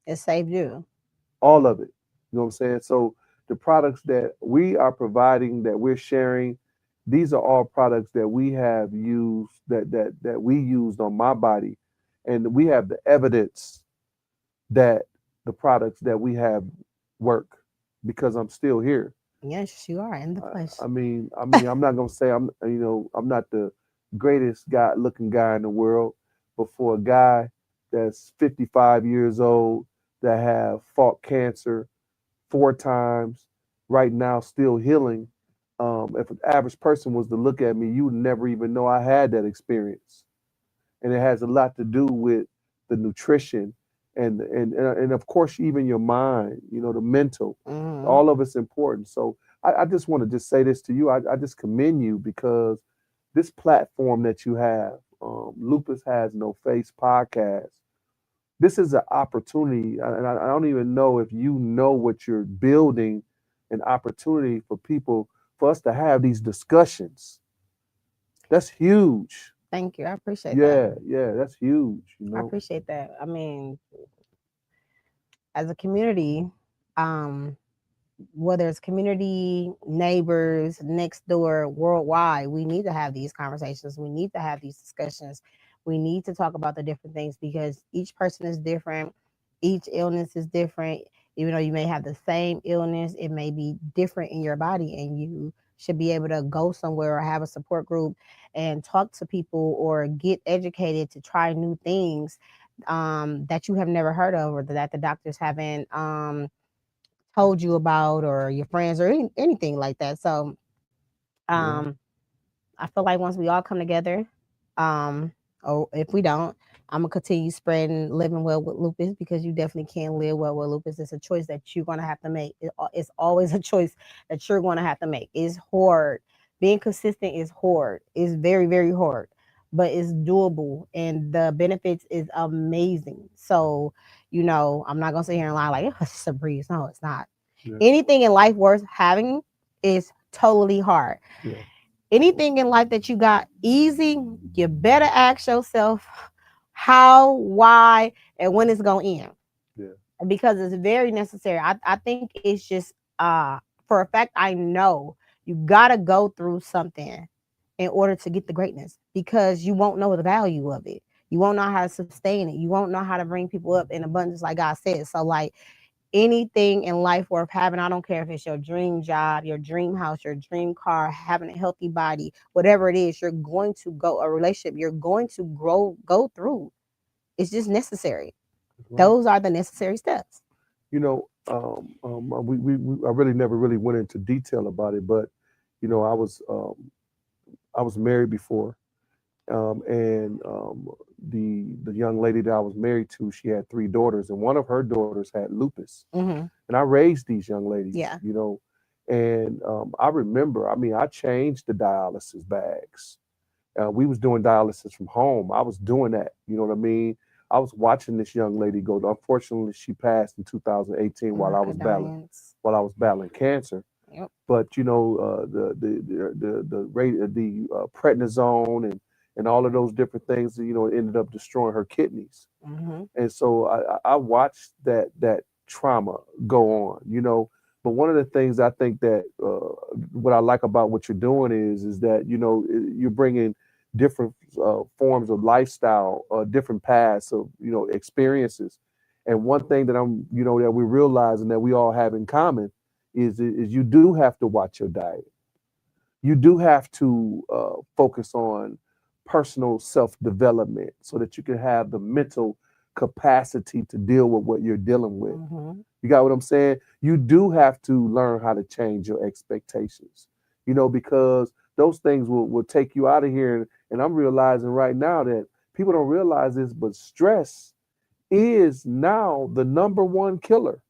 It saved you. all of it. You know what I'm saying? So the products that we are providing, that we're sharing, these are all products that we have used, that we used on my body, and we have the evidence that the products that we have work because I'm still here. Yes, you are in the I, flesh. I'm not gonna say I'm not the greatest guy looking guy in the world, but for a guy that's 55 years old that have fought cancer 4 times, right now still healing. If an average person was to look at me, you would never even know I had that experience, and it has a lot to do with the nutrition and of course even your mind, the mental, Hmm. all of it's important. So I just want to just say this to you. I just commend you because this platform that you have, Lupus Has No Face podcast, this is an opportunity, and I don't even know if you know what you're building, an opportunity for people, for us to have these discussions. That's huge. Thank you. I appreciate that. Yeah, yeah, that's huge, I appreciate that. I mean, as a community, um, whether it's community, neighbors, next door, worldwide, we need to have these conversations. We need to have these discussions. We need to talk about the different things because each person is different. Each illness is different. Even though you may have the same illness, it may be different in your body, and you should be able to go somewhere or have a support group and talk to people or get educated to try new things that you have never heard of or that the doctors haven't told you about or your friends or anything like that. So Yeah, um, I feel like once we all come together, um, or if we don't, I'm gonna continue spreading living well with lupus because you definitely can live well with lupus. It's a choice that you're gonna have to make. It's always a choice that you're gonna have to make. It's hard. Being consistent is hard. It's very, very hard, but it's doable, and the benefits is amazing. So, I'm not gonna sit here and lie like it's just a breeze. No, it's not. yeah, Anything in life worth having is totally hard. yeah, Anything in life that you got easy, you better ask yourself how, why, and when it's gonna end. yeah. Because it's very necessary. I think it's just for a fact I know you gotta go through something in order to get the greatness because you won't know the value of it. You won't know how to sustain it. You won't know how to bring people up in abundance, like God said. So, like, anything in life worth having. I don't care if it's your dream job, your dream house, your dream car, having a healthy body, whatever it is, you're going to go a relationship, you're going to go through. It's just necessary. That's right. Those are the necessary steps. I really never really went into detail about it, but you know, I was married before, and the young lady that I was married to, she had 3 daughters, and one of her daughters had lupus. Mm-hmm. And I raised these young ladies, Yeah. and I remember, I mean, I changed the dialysis bags. We was doing dialysis from home. I was doing that. You know what I mean? I was watching this young lady go. Unfortunately, she passed in 2018 while I was battling cancer. Yep. But the rate the prednisone and all of those different things, ended up destroying her kidneys. Mm-hmm. And so I watched that trauma go on. But one of the things I think that what I like about what you're doing is that you're bringing different forms of lifestyle, different paths of experiences. And one thing that that we're realizing that we all have in common is you do have to watch your diet. You do have to focus on personal self-development so that you can have the mental capacity to deal with what you're dealing with. Mm-hmm. You got what I'm saying? You do have to learn how to change your expectations, because those things will take you out of here. And I'm realizing right now that people don't realize this, but stress is now the number one killer.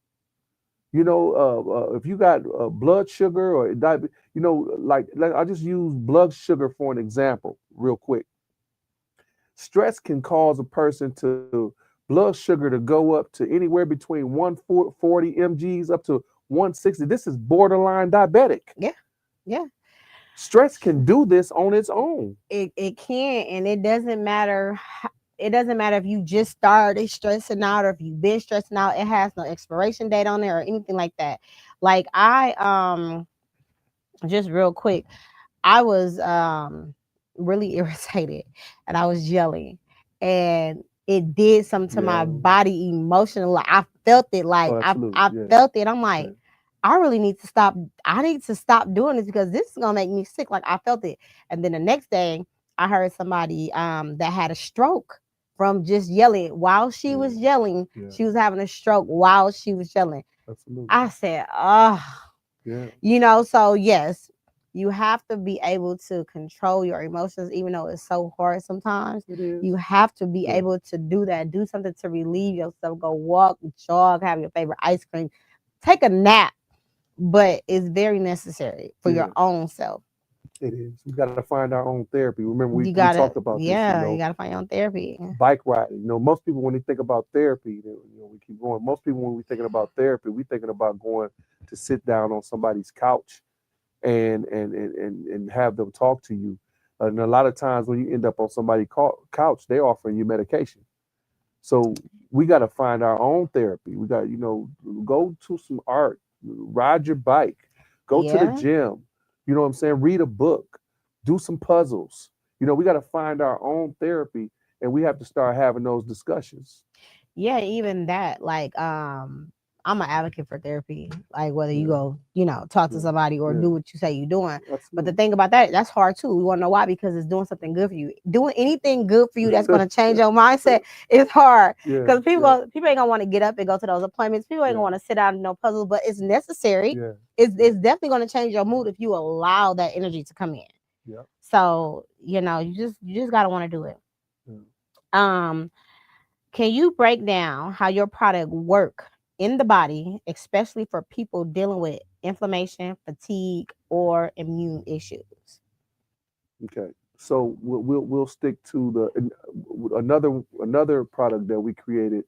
If you got blood sugar or diabetes, like I just use blood sugar for an example real quick. Stress can cause a person to blood sugar to go up to anywhere between 140 mgs up to 160. This is borderline diabetic. Yeah. Stress can do this on its own. It can, and it doesn't matter. It doesn't matter if you just started stressing out or if you've been stressing out. It has no expiration date on there or anything like that. Like I just real quick, I was really irritated and I was yelling, and it did something to my body emotionally. Like I felt it. Like I felt it. I'm like, I really need to stop. I need to stop doing this because this is gonna make me sick. Like I felt it. And then the next day I heard somebody that had a stroke from just yelling. While she was yelling, she was having a stroke while she was yelling. Absolutely. I said, so yes, you have to be able to control your emotions, even though it's so hard sometimes. It is. You have to be able to do that. Do something to relieve yourself. Go walk, jog, have your favorite ice cream, take a nap. But it's very necessary for your own self. It is. We got to find our own therapy. Remember, we talked about this. Yeah, you got to find your own therapy. Bike riding. Most people, when they think about therapy, we keep going. Most people, when we're thinking about therapy, we're thinking about going to sit down on somebody's couch and have them talk to you. And a lot of times when you end up on somebody's couch, they're offering you medication. So we got to find our own therapy. We got, go to some art, ride your bike, go to the gym. You know what I'm saying? Read a book, do some puzzles. We got to find our own therapy, and we have to start having those discussions. Yeah, even that. Like, I'm an advocate for therapy. Like whether you go, talk to somebody or do what you say you're doing. Absolutely. But the thing about that's hard too. We want to know why, because it's doing something good for you. Doing anything good for you that's going to change your mindset is hard. Because people ain't gonna want to get up and go to those appointments. People ain't gonna want to sit down and no puzzles, but it's necessary. Yeah. It's definitely going to change your mood if you allow that energy to come in. Yeah. So you just gotta want to do it. Yeah. Can you break down how your product work in the body, especially for people dealing with inflammation, fatigue, or immune issues? Okay, so we'll stick to another product that we created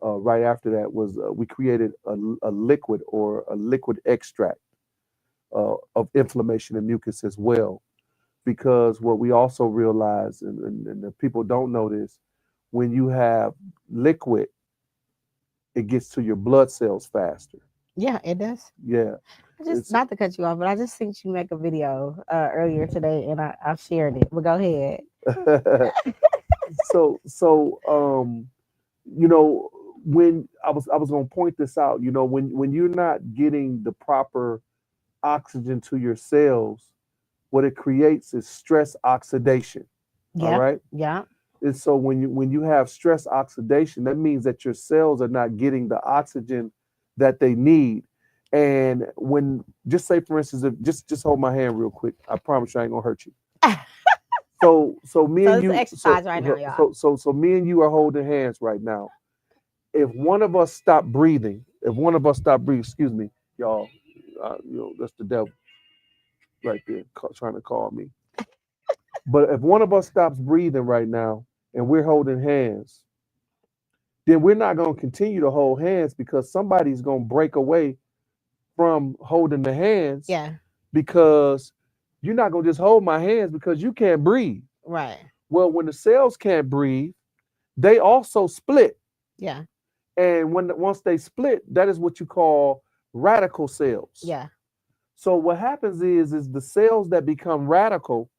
right after that was we created a liquid or a liquid extract of inflammation and mucus as well, because what we also realize, and the people don't know this, when you have liquid, it gets to your blood cells faster. Yeah, it does. Yeah. Not to cut you off, but I just think you make a video earlier today, and I shared it. But go ahead. So when I was gonna point this out, when you're not getting the proper oxygen to your cells, what it creates is stress oxidation. Yeah. All right. Yeah. And so when you have stress oxidation, that means that your cells are not getting the oxygen that they need. And when, just say for instance, if just hold my hand real quick, I promise you I ain't gonna hurt you. So me So and it's you, exercise right now, y'all. so me and you are holding hands right now. If one of us stop breathing, excuse me, y'all, that's the devil right there trying to call me. But if one of us stops breathing right now and we're holding hands, then we're not going to continue to hold hands because somebody's going to break away from holding the hands Yeah. because you're not going to just hold my hands because you can't breathe. Right. Well, when the cells can't breathe, they also split. Yeah. And once they split, that is what you call radical cells. Yeah. So what happens is the cells that become radical,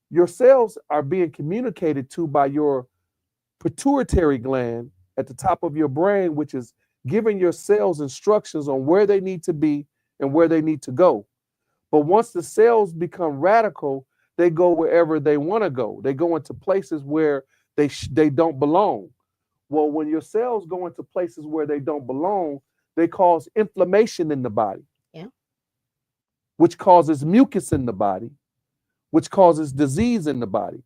your cells are being communicated to by your pituitary gland at the top of your brain, which is giving your cells instructions on where they need to be and where they need to go. But once the cells become radical, they go wherever they want to go. They go into places where they don't belong. Well, when your cells go into places where they don't belong, they cause inflammation in the body. Yeah. Which causes mucus in the body, which causes disease in the body.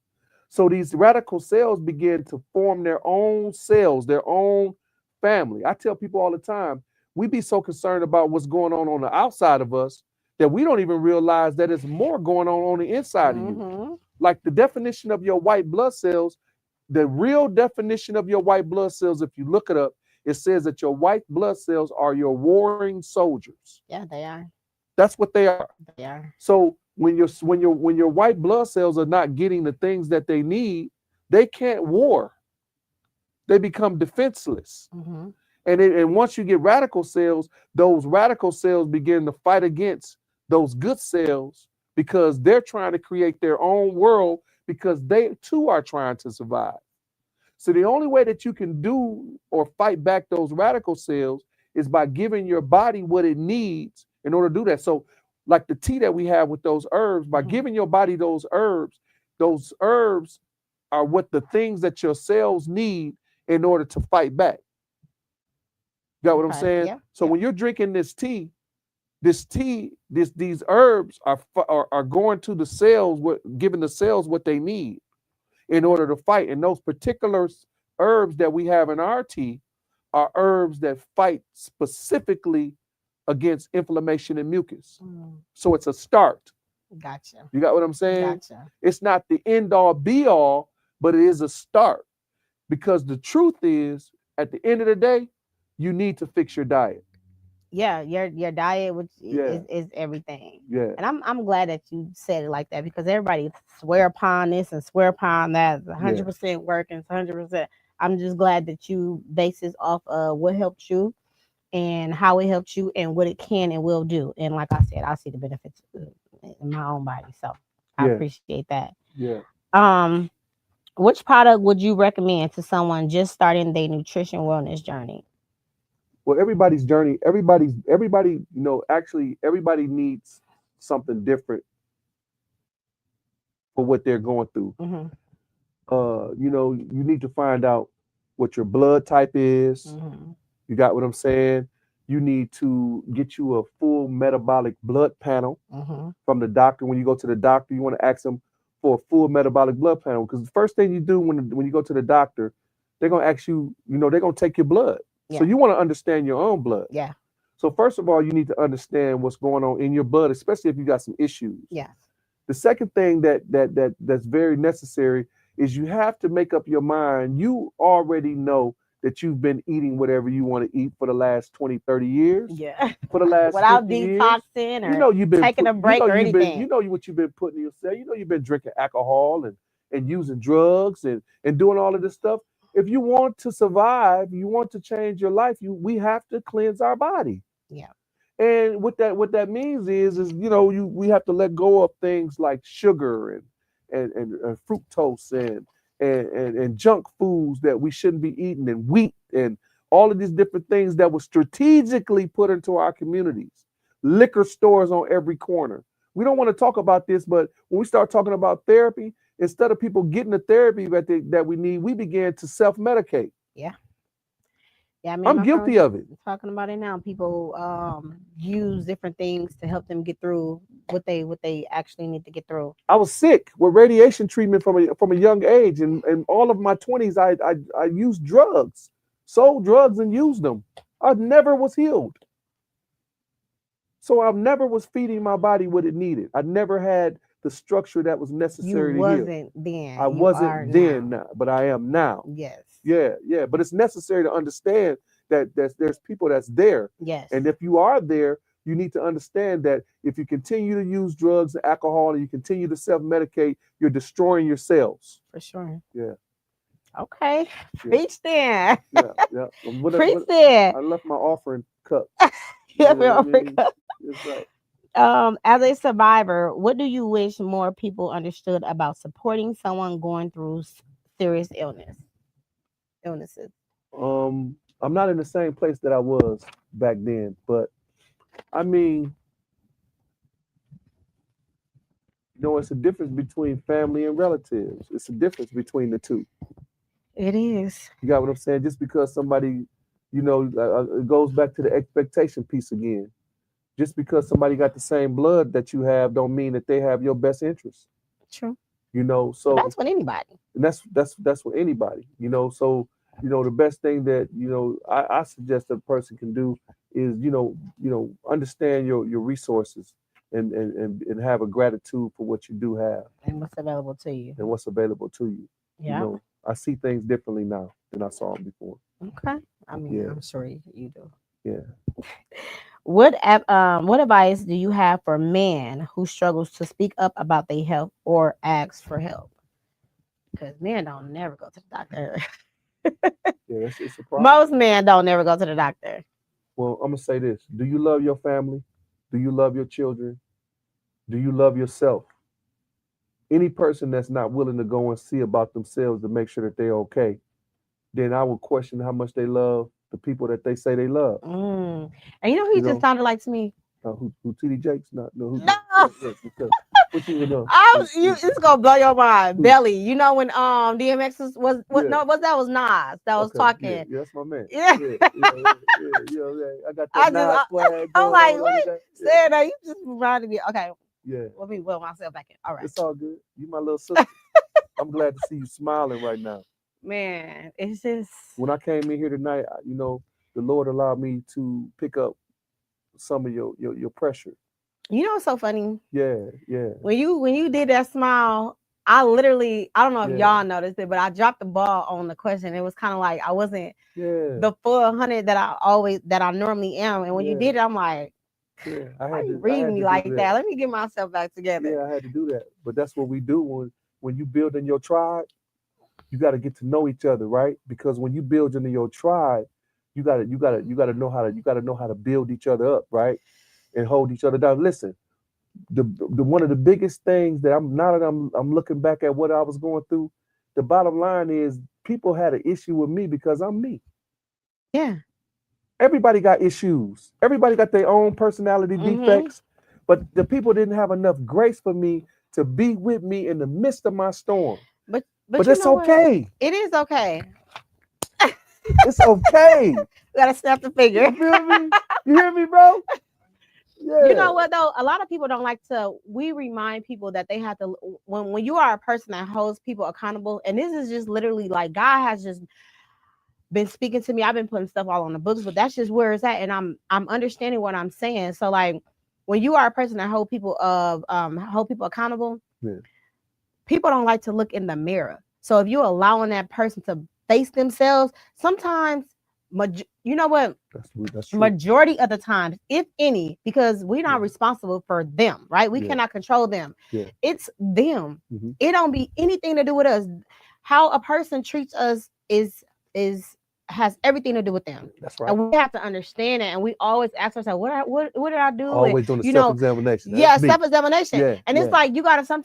So these radical cells begin to form their own cells, their own family. I tell people all the time, we be so concerned about what's going on the outside of us that we don't even realize that there's more going on the inside of you. Like the definition of your white blood cells, the real definition of your white blood cells, if you look it up, it says that your white blood cells are your warring soldiers. Yeah, they are. That's what they are. They are. So when your white blood cells are not getting the things that they need, they can't war. They become defenseless. Mm-hmm. And once you get radical cells, those radical cells begin to fight against those good cells because they're trying to create their own world because they too are trying to survive. So the only way that you can do or fight back those radical cells is by giving your body what it needs in order to do that. So like the tea that we have with those herbs, by giving your body those herbs are what the things that your cells need in order to fight back. Got what I'm saying? Yeah. So when you're drinking these herbs are going to the cells, giving the cells what they need in order to fight. And those particular herbs that we have in our tea are herbs that fight specifically against inflammation and mucus. So it's a start. Gotcha. You got what I'm saying? Gotcha. It's not the end all be all, but it is a start. Because the truth is, at the end of the day, you need to fix your diet. Yeah, your diet, which is everything. Yeah. And I'm glad that you said it like that because everybody swear upon this and swear upon that. 100% working, 100%. I'm just glad that you base this off of what helped you and how it helped you and what it can and will do. And like I said, I see the benefits in my own body. So I appreciate that. Yeah. Which product would you recommend to someone just starting their nutrition wellness journey? Well, everybody's journey, everybody, actually everybody needs something different for what they're going through. Mm-hmm. You need to find out what your blood type is. Mm-hmm. You got what I'm saying? You need to get you a full metabolic blood panel from the doctor. When you go to the doctor, you want to ask them for a full metabolic blood panel because the first thing you do when you go to the doctor, they're going to ask you, they're going to take your blood. Yeah. So you want to understand your own blood. Yeah. So first of all, you need to understand what's going on in your blood, especially if you got some issues. Yeah. The second thing that's very necessary is you have to make up your mind. You already know that you've been eating whatever you want to eat for the last 20, 30 years. Yeah. For the last without 50 detoxing years. or You've been taking a break or anything. You know what you've been putting in yourself. You've been drinking alcohol and using drugs and doing all of this stuff. If you want to survive, you want to change your life, we have to cleanse our body. Yeah. And what that means is we have to let go of things like sugar and fructose and junk foods that we shouldn't be eating and wheat and all of these different things that were strategically put into our communities. Liquor stores on every corner. We don't want to talk about this, but when we start talking about therapy, instead of people getting the therapy that we need, we began to self-medicate. Yeah. Yeah, I mean, I'm guilty of it. Talking about it now, people use different things to help them get through what they actually need to get through. I was sick with radiation treatment from a young age, and all of my 20s, I used drugs, sold drugs, and used them. I never was healed. So I never was feeding my body what it needed. I never had the structure that was You necessary to heal. wasn't then. I You wasn't are then, now. but I am now. Yes. Yeah, yeah. But it's necessary to understand that there's people that's there. Yes. And if you are there, you need to understand that if you continue to use drugs and alcohol and you continue to self-medicate, you're destroying your cells. For sure. Yeah. Okay. Preach then. Yeah, yeah. Preach then. I left my offering cup. Yeah, You know what I mean? Africa. It's right. As a survivor, what do you wish more people understood about supporting someone going through serious illnesses? I'm not in the same place that I was back then, but I mean, it's a difference between family and relatives. It's a difference between the two. It is. You got what I'm saying? Just because somebody, it goes back to the expectation piece again. Just because somebody got the same blood that you have, don't mean that they have your best interest. True. So but that's with anybody. And that's with anybody. So the best thing that I suggest a person can do is understand your resources and have a gratitude for what you do have and what's available to you. Yeah. I see things differently now than I saw them before. Okay. I mean, yeah. I'm sure you do. Yeah. What advice do you have for men who struggles to speak up about their health or ask for help? Because men don't never go to the doctor. Yeah, it's a problem. Most men don't never go to the doctor. Well, I'm gonna say this: do you love your family? Do you love your children? Do you love yourself? Any person that's not willing to go and see about themselves to make sure that they're okay, then I would question how much they love the people that they say they love. And he just sounded like to me. Who TD Jakes? No. What you know? It's gonna blow your mind. Belly. You know when DMX was Nas that was talking. Yeah, that's my man. Yeah. I got that Nas flag. I'm like, what? Say that. You just reminded me. Okay. Yeah. Let me will myself back in. All right. It's all good. You my little sister. I'm glad to see you smiling right now. Man, it's just when I came in here tonight, the Lord allowed me to pick up some of your pressure. You know what's so funny? Yeah. When you did that smile, I don't know if y'all noticed it, but I dropped the ball on the question. It was kind of like I wasn't the full 100 that I normally am. And when you did it, I'm like, I had to read me like that. Let me get myself back together. Yeah, I had to do that. But that's what we do when you build in your tribe. You got to get to know each other, right? Because when you build into your tribe, you got to know how to build each other up, right? And hold each other down. Listen, the one of the biggest things that I'm looking back at what I was going through. The bottom line is people had an issue with me because I'm me. Yeah. Everybody got issues. Everybody got their own personality defects, but the people didn't have enough grace for me to be with me in the midst of my storm. But it's okay. It is okay. It's okay. You gotta snap the finger. You feel me? You hear me, bro? Yeah. You know what though? A lot of people don't like to. We remind people that they have to. When you are a person that holds people accountable, and this is just literally like God has just been speaking to me. I've been putting stuff all on the books, but that's just where it's at, and I'm understanding what I'm saying. So like, when you are a person that hold people accountable. Yeah. People don't like to look in the mirror. So if you're allowing that person to face themselves, sometimes, you know what? That's true. Majority of the times, if any, because we're not responsible for them, right? We cannot control them. Yeah. It's them. Mm-hmm. It don't be anything to do with us. How a person treats us has everything to do with them. That's right. And we have to understand it. And we always ask ourselves, what did I do? Always doing the self-examination. Self-examination. Yeah, and it's like you gotta sit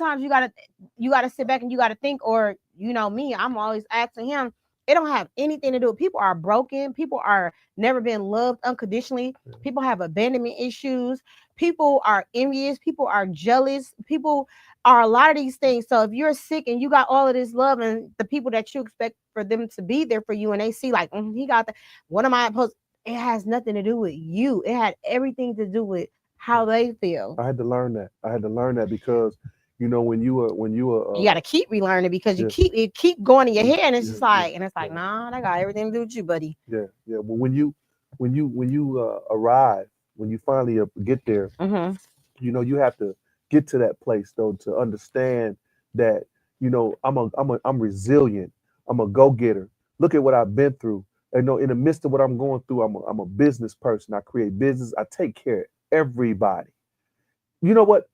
back and you gotta think, or me, I'm always asking him, it don't have anything to do. People are broken, people are never been loved unconditionally, people have abandonment issues, people are envious, people are jealous, people are a lot of these things. So if you're sick and you got all of this love and the people that you expect for them to be there for you, and they see like he got one of my posts, it has nothing to do with you. It had everything to do with how they feel. I had to learn that. I had to learn that because, when you were, You got to keep relearning because you yeah, keep going in your yeah, head, and it's yeah, just yeah, like, yeah, nah, that got everything to do with you, buddy. yeah, yeah. Well, when you arrive, when you finally get there, Mm-hmm. you have to get to that place though to understand that I'm resilient. I'm a go getter. Look at what I've been through. And in the midst of what I'm going through, I'm a business person. I create business. I take care of everybody. You know what?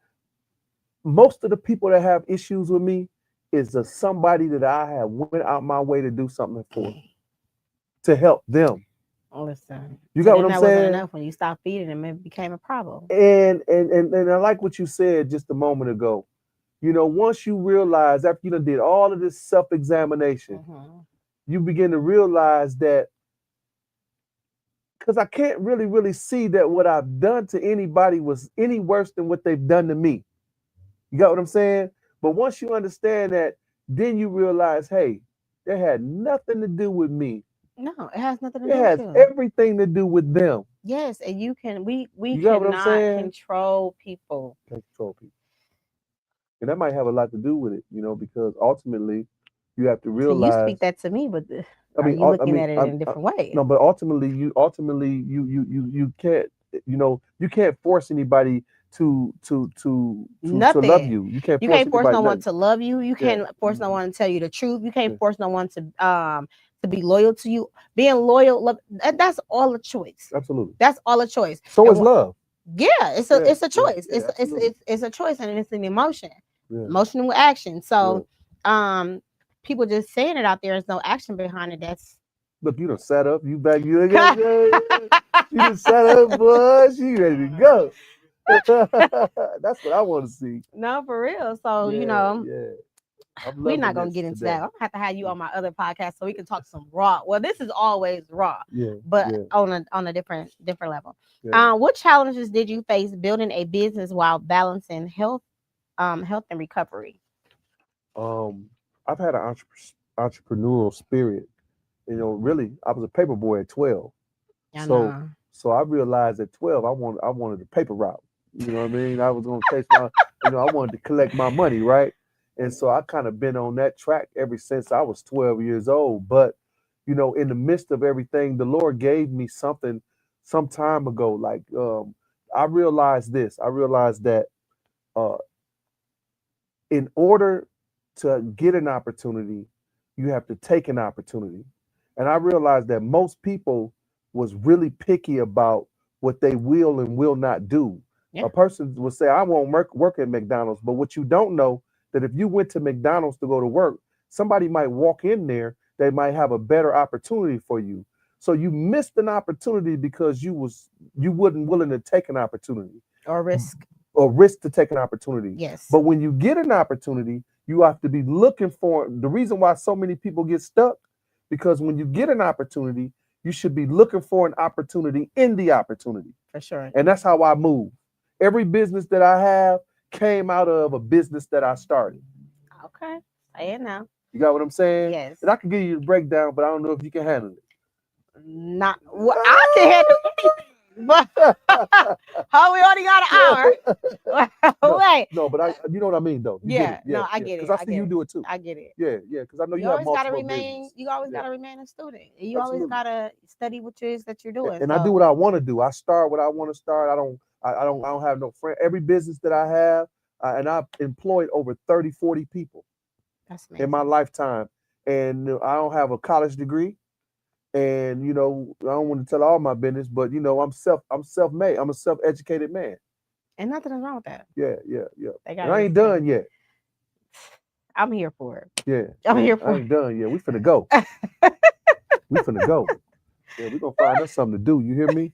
Most of the people that have issues with me is somebody that I have went out my way to do something for, to help them. Listen. You So got what then I'm that wasn't saying? enough when you stopped feeding them. It became a problem. And I like what you said just a moment ago. Once you realize after you done did all of this self-examination, Mm-hmm. you begin to realize that because I can't really see that what I've done to anybody was any worse than what they've done to me. You got what I'm saying? But once you understand that, then you realize, hey, that had nothing to do with me. No, it has nothing to It do with has you. everything to do with them. Yes, and we You got what I'm cannot saying? control people. Can't control people. And that might have a lot to do with it, because ultimately you have to So you speak realize. that to me, but I are mean, you looking at it I in a different way? no, but ultimately you can't you can't force anybody to love Nothing. you. You can't You force can't force anybody no one nothing. to love you. You Yeah, can't force no one to tell you the truth. You can't yeah, force no one to be loyal to you. Being loyal, that's all a choice. absolutely. That's all a choice. So And is love. yeah, Yeah, it's a yeah, choice. yeah, absolutely. It's a choice, and it's an emotion, Yeah, emotional action. yeah. So, people just saying it out there, there's no action behind it. That's Look, you done set up. You back. You got. She done set up, boy. She ready to go. That's what I want to see. no, for real. So Yeah, yeah. I'm we're not loving gonna this get into today. that. I'm gonna have to have you on my other podcast so we can talk some raw. Well, this is always raw, Yeah, but yeah, on a different level. yeah. What challenges did you face building a business while balancing health and recovery? Um, I've had an entrepreneurial spirit. Really, I was a paper boy at 12. I So, know. so I realized at 12, I wanted the paper route. You know what I mean? I was gonna chase my, I wanted to collect my money, right? And so I kind of been on that track ever since I was 12 years old. But, in the midst of everything, the Lord gave me something some time ago. Like, I realized this. I realized that uh, in order to get an opportunity, you have to take an opportunity. And I realized that most people was really picky about what they will and will not do. Yeah, A person will say, I won't work at McDonald's, but what you don't know that if you went to McDonald's to go to work, somebody might walk in there, they might have a better opportunity for you. So you missed an opportunity because you wasn't willing to take an opportunity or risk. or risk to take an opportunity. Yes, But when you get an opportunity, you have to be looking for the reason why so many people get stuck, because when you get an opportunity, you should be looking for an opportunity in the opportunity. for sure. And that's how I move. Every business that I have came out of a business that I started. Okay, say it now. You got what I'm saying? Yes, And I can give you the breakdown, but I don't know if you can handle it. not what I can handle anything, but how we only got an hour. no, Wait, no, but you know what I mean, though. You get it, yeah, yeah, no, I yeah. get Because it. I I see you get it. do it too. I get it. Yeah, yeah. Because I know you You have always gotta multiple remain. business. You always Yeah, gotta remain a student. You always absolutely. gotta study what it is that you're doing. And I do So what I want to do. I start what I want to start. I don't have no friend. Every business that I have, and I've employed over 30, 40 people that's in my amazing. lifetime. And I don't have a college degree. And I don't want to tell all my business, but I'm self-made. I'm a self-educated man. And nothing is wrong with that. Yeah, yeah, yeah. They And gotta I ain't respect. done yet. I'm here for it. Yeah, I'm yeah. here I for ain't done yet. We finna go. it. We finna go. Yeah, we gonna find us something to do. You hear me?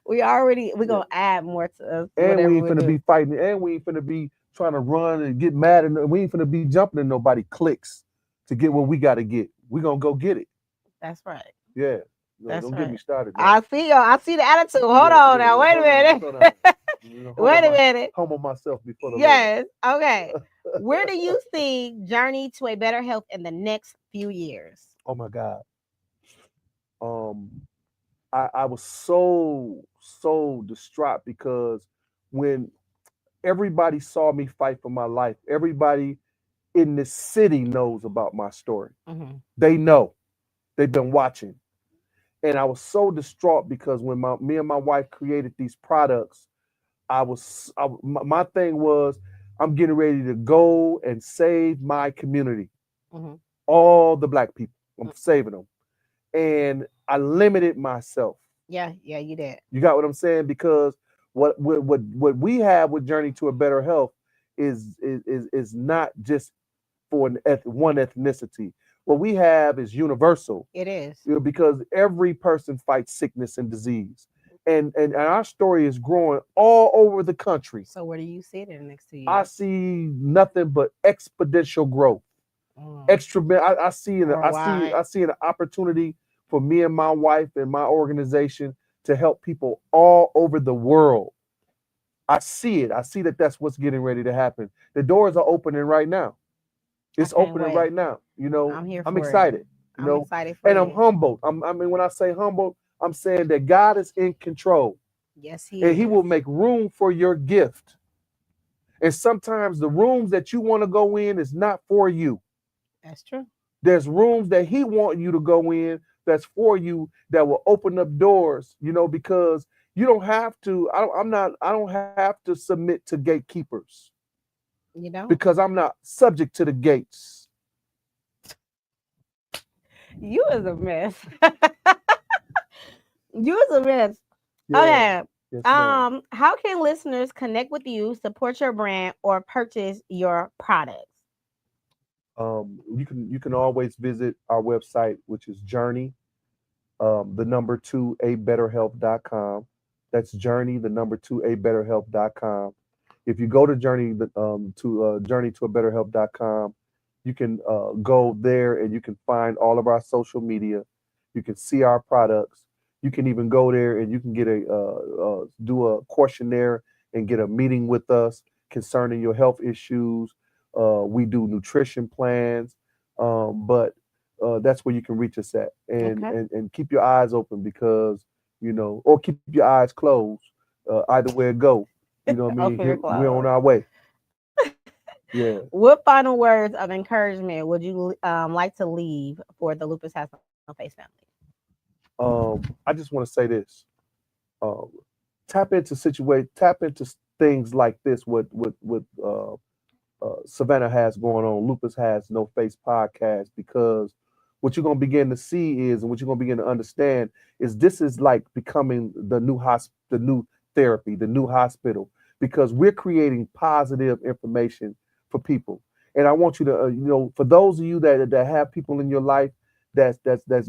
We're Yeah. gonna add more to us, And we whatever ain't we finna do. be fighting, and we ain't finna be trying to run and get mad, and we ain't finna be jumping in nobody clicks to get what we gotta get. We gonna go get it. That's right. Yeah. No, That's don't get me right. started now. I see you. I see the attitude. Hold Yeah, on yeah, now. yeah. Wait a Hold on, minute. slow down. Wait a minute. Humble myself before the Lord. Yes. Okay. Where do you see journey to a better health in the next few years? Oh my God. Um, I was so distraught because when everybody saw me fight for my life. Everybody in the city knows about my story. Mm-hmm. They know. They've been watching. And I was so distraught because when me and my wife created these products, my thing was, I'm getting ready to go and save my community, Mm-hmm. all the black people. I'm saving them. And I limited myself. Yeah, you did. You got what I'm saying? Because what we have with Journey to a Better Health is not just for one ethnicity. What we have is universal. It is. Because every person fights sickness and disease, and our story is growing all over the country. So where do you see it next to you? I see nothing but exponential growth. Extra. I see it. I see an opportunity for me and my wife and my organization to help people all over the world. I see it. I see that that's what's getting ready to happen. The doors are opening right now. It's opening right now. You know, I'm here. I'm excited. You know, excited for and I'm humbled. I mean, when I say humbled, I'm saying that God is in control. Yes, He And is. He will make room for your gift. And sometimes the rooms that you want to go in is not for you. That's true. There's rooms that He wants you to go in that's for you, that will open up doors, you know, because you don't have to. I don't have to submit to gatekeepers. You know, because I'm not subject to the gates. You is a mess. You is a mess. Yeah. Okay. Yes, ma'am. How can listeners connect with you, support your brand, or purchase your products? You can always visit our website, which is Journey, the number two, abetterhelp.com. That's Journey, the number two, abetterhelp.com. If you go to Journey to a betterhelp.com, you can go there and you can find all of our social media. You can see our products. You can even go there and you can get do a questionnaire and get a meeting with us concerning your health issues. We do nutrition plans, but that's where you can reach us at, Okay. and keep your eyes open because or keep your eyes closed. Either way it go, you know what I mean. Open your Here, we're on clothes. our way. Yeah. What final words of encouragement would you like to leave for the Lupus Has No Face family? I just want to say this. Um, tap into things like this. What Savannah has going on. Lupus Has No Face podcast, because what you're gonna begin to see is, and what you're gonna begin to understand is, this is like becoming the new therapy, the new hospital, because we're creating positive information for people. And I want you to, for those of you that have people in your life that's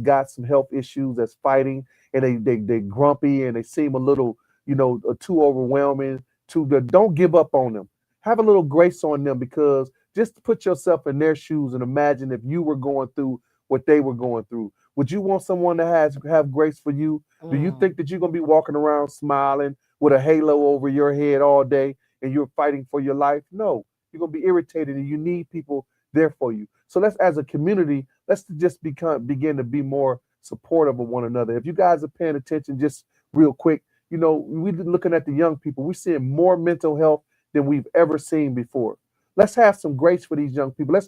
got some health issues, that's fighting, and they grumpy and they seem a little, too overwhelming. Don't give up on them. Have a little grace on them, because just put yourself in their shoes and imagine if you were going through what they were going through. Would you want someone to have grace for you? Do you think that you're gonna be walking around smiling with a halo over your head all day and you're fighting for your life? No, you're gonna be irritated, and you need people there for you. So let's, as a community, let's just begin to be more supportive of one another. If you guys are paying attention, just real quick, we're looking at the young people. We're seeing more mental health than we've ever seen before. Let's have some grace for these young people. Let's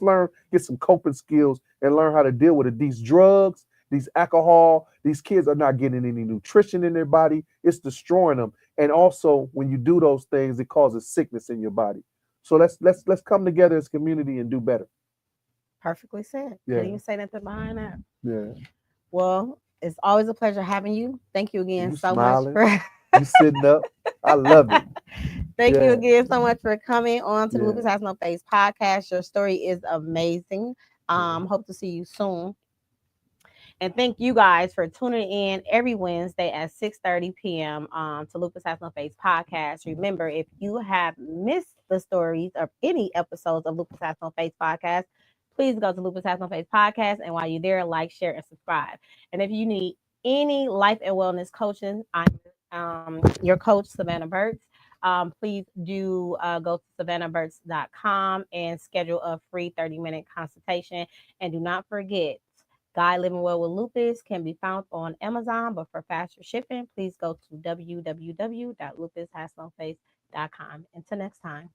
get some coping skills and learn how to deal with it. These drugs, these alcohol, these kids are not getting any nutrition in their body. It's destroying them. And also, when you do those things, it causes sickness in your body. So let's come together as a community and do better. Perfectly said. Yeah. Can't even say nothing behind that. Yeah. Well, it's always a pleasure having you. Thank you again You so smiling. much You sitting up. I love it. Thank you Yeah. again so much for coming on to the Yeah. Lupus Has No Face podcast. Your story is amazing. Yeah. Hope to see you soon. And thank you guys for tuning in every Wednesday at 6:30 p.m. To Lupus Has No Face podcast. Remember, if you have missed the stories of any episodes of Lupus Has No Face podcast, please go to Lupus Has No Face podcast. And while you're there, like, share, and subscribe. And if you need any life and wellness coaching, I'm your coach, Savannah Burks. Please do go to savannahburks.com and schedule a free 30-minute consultation. And do not forget, Guide Living Well with Lupus can be found on Amazon, but for faster shipping, please go to www.lupushasnoface.com. Until next time.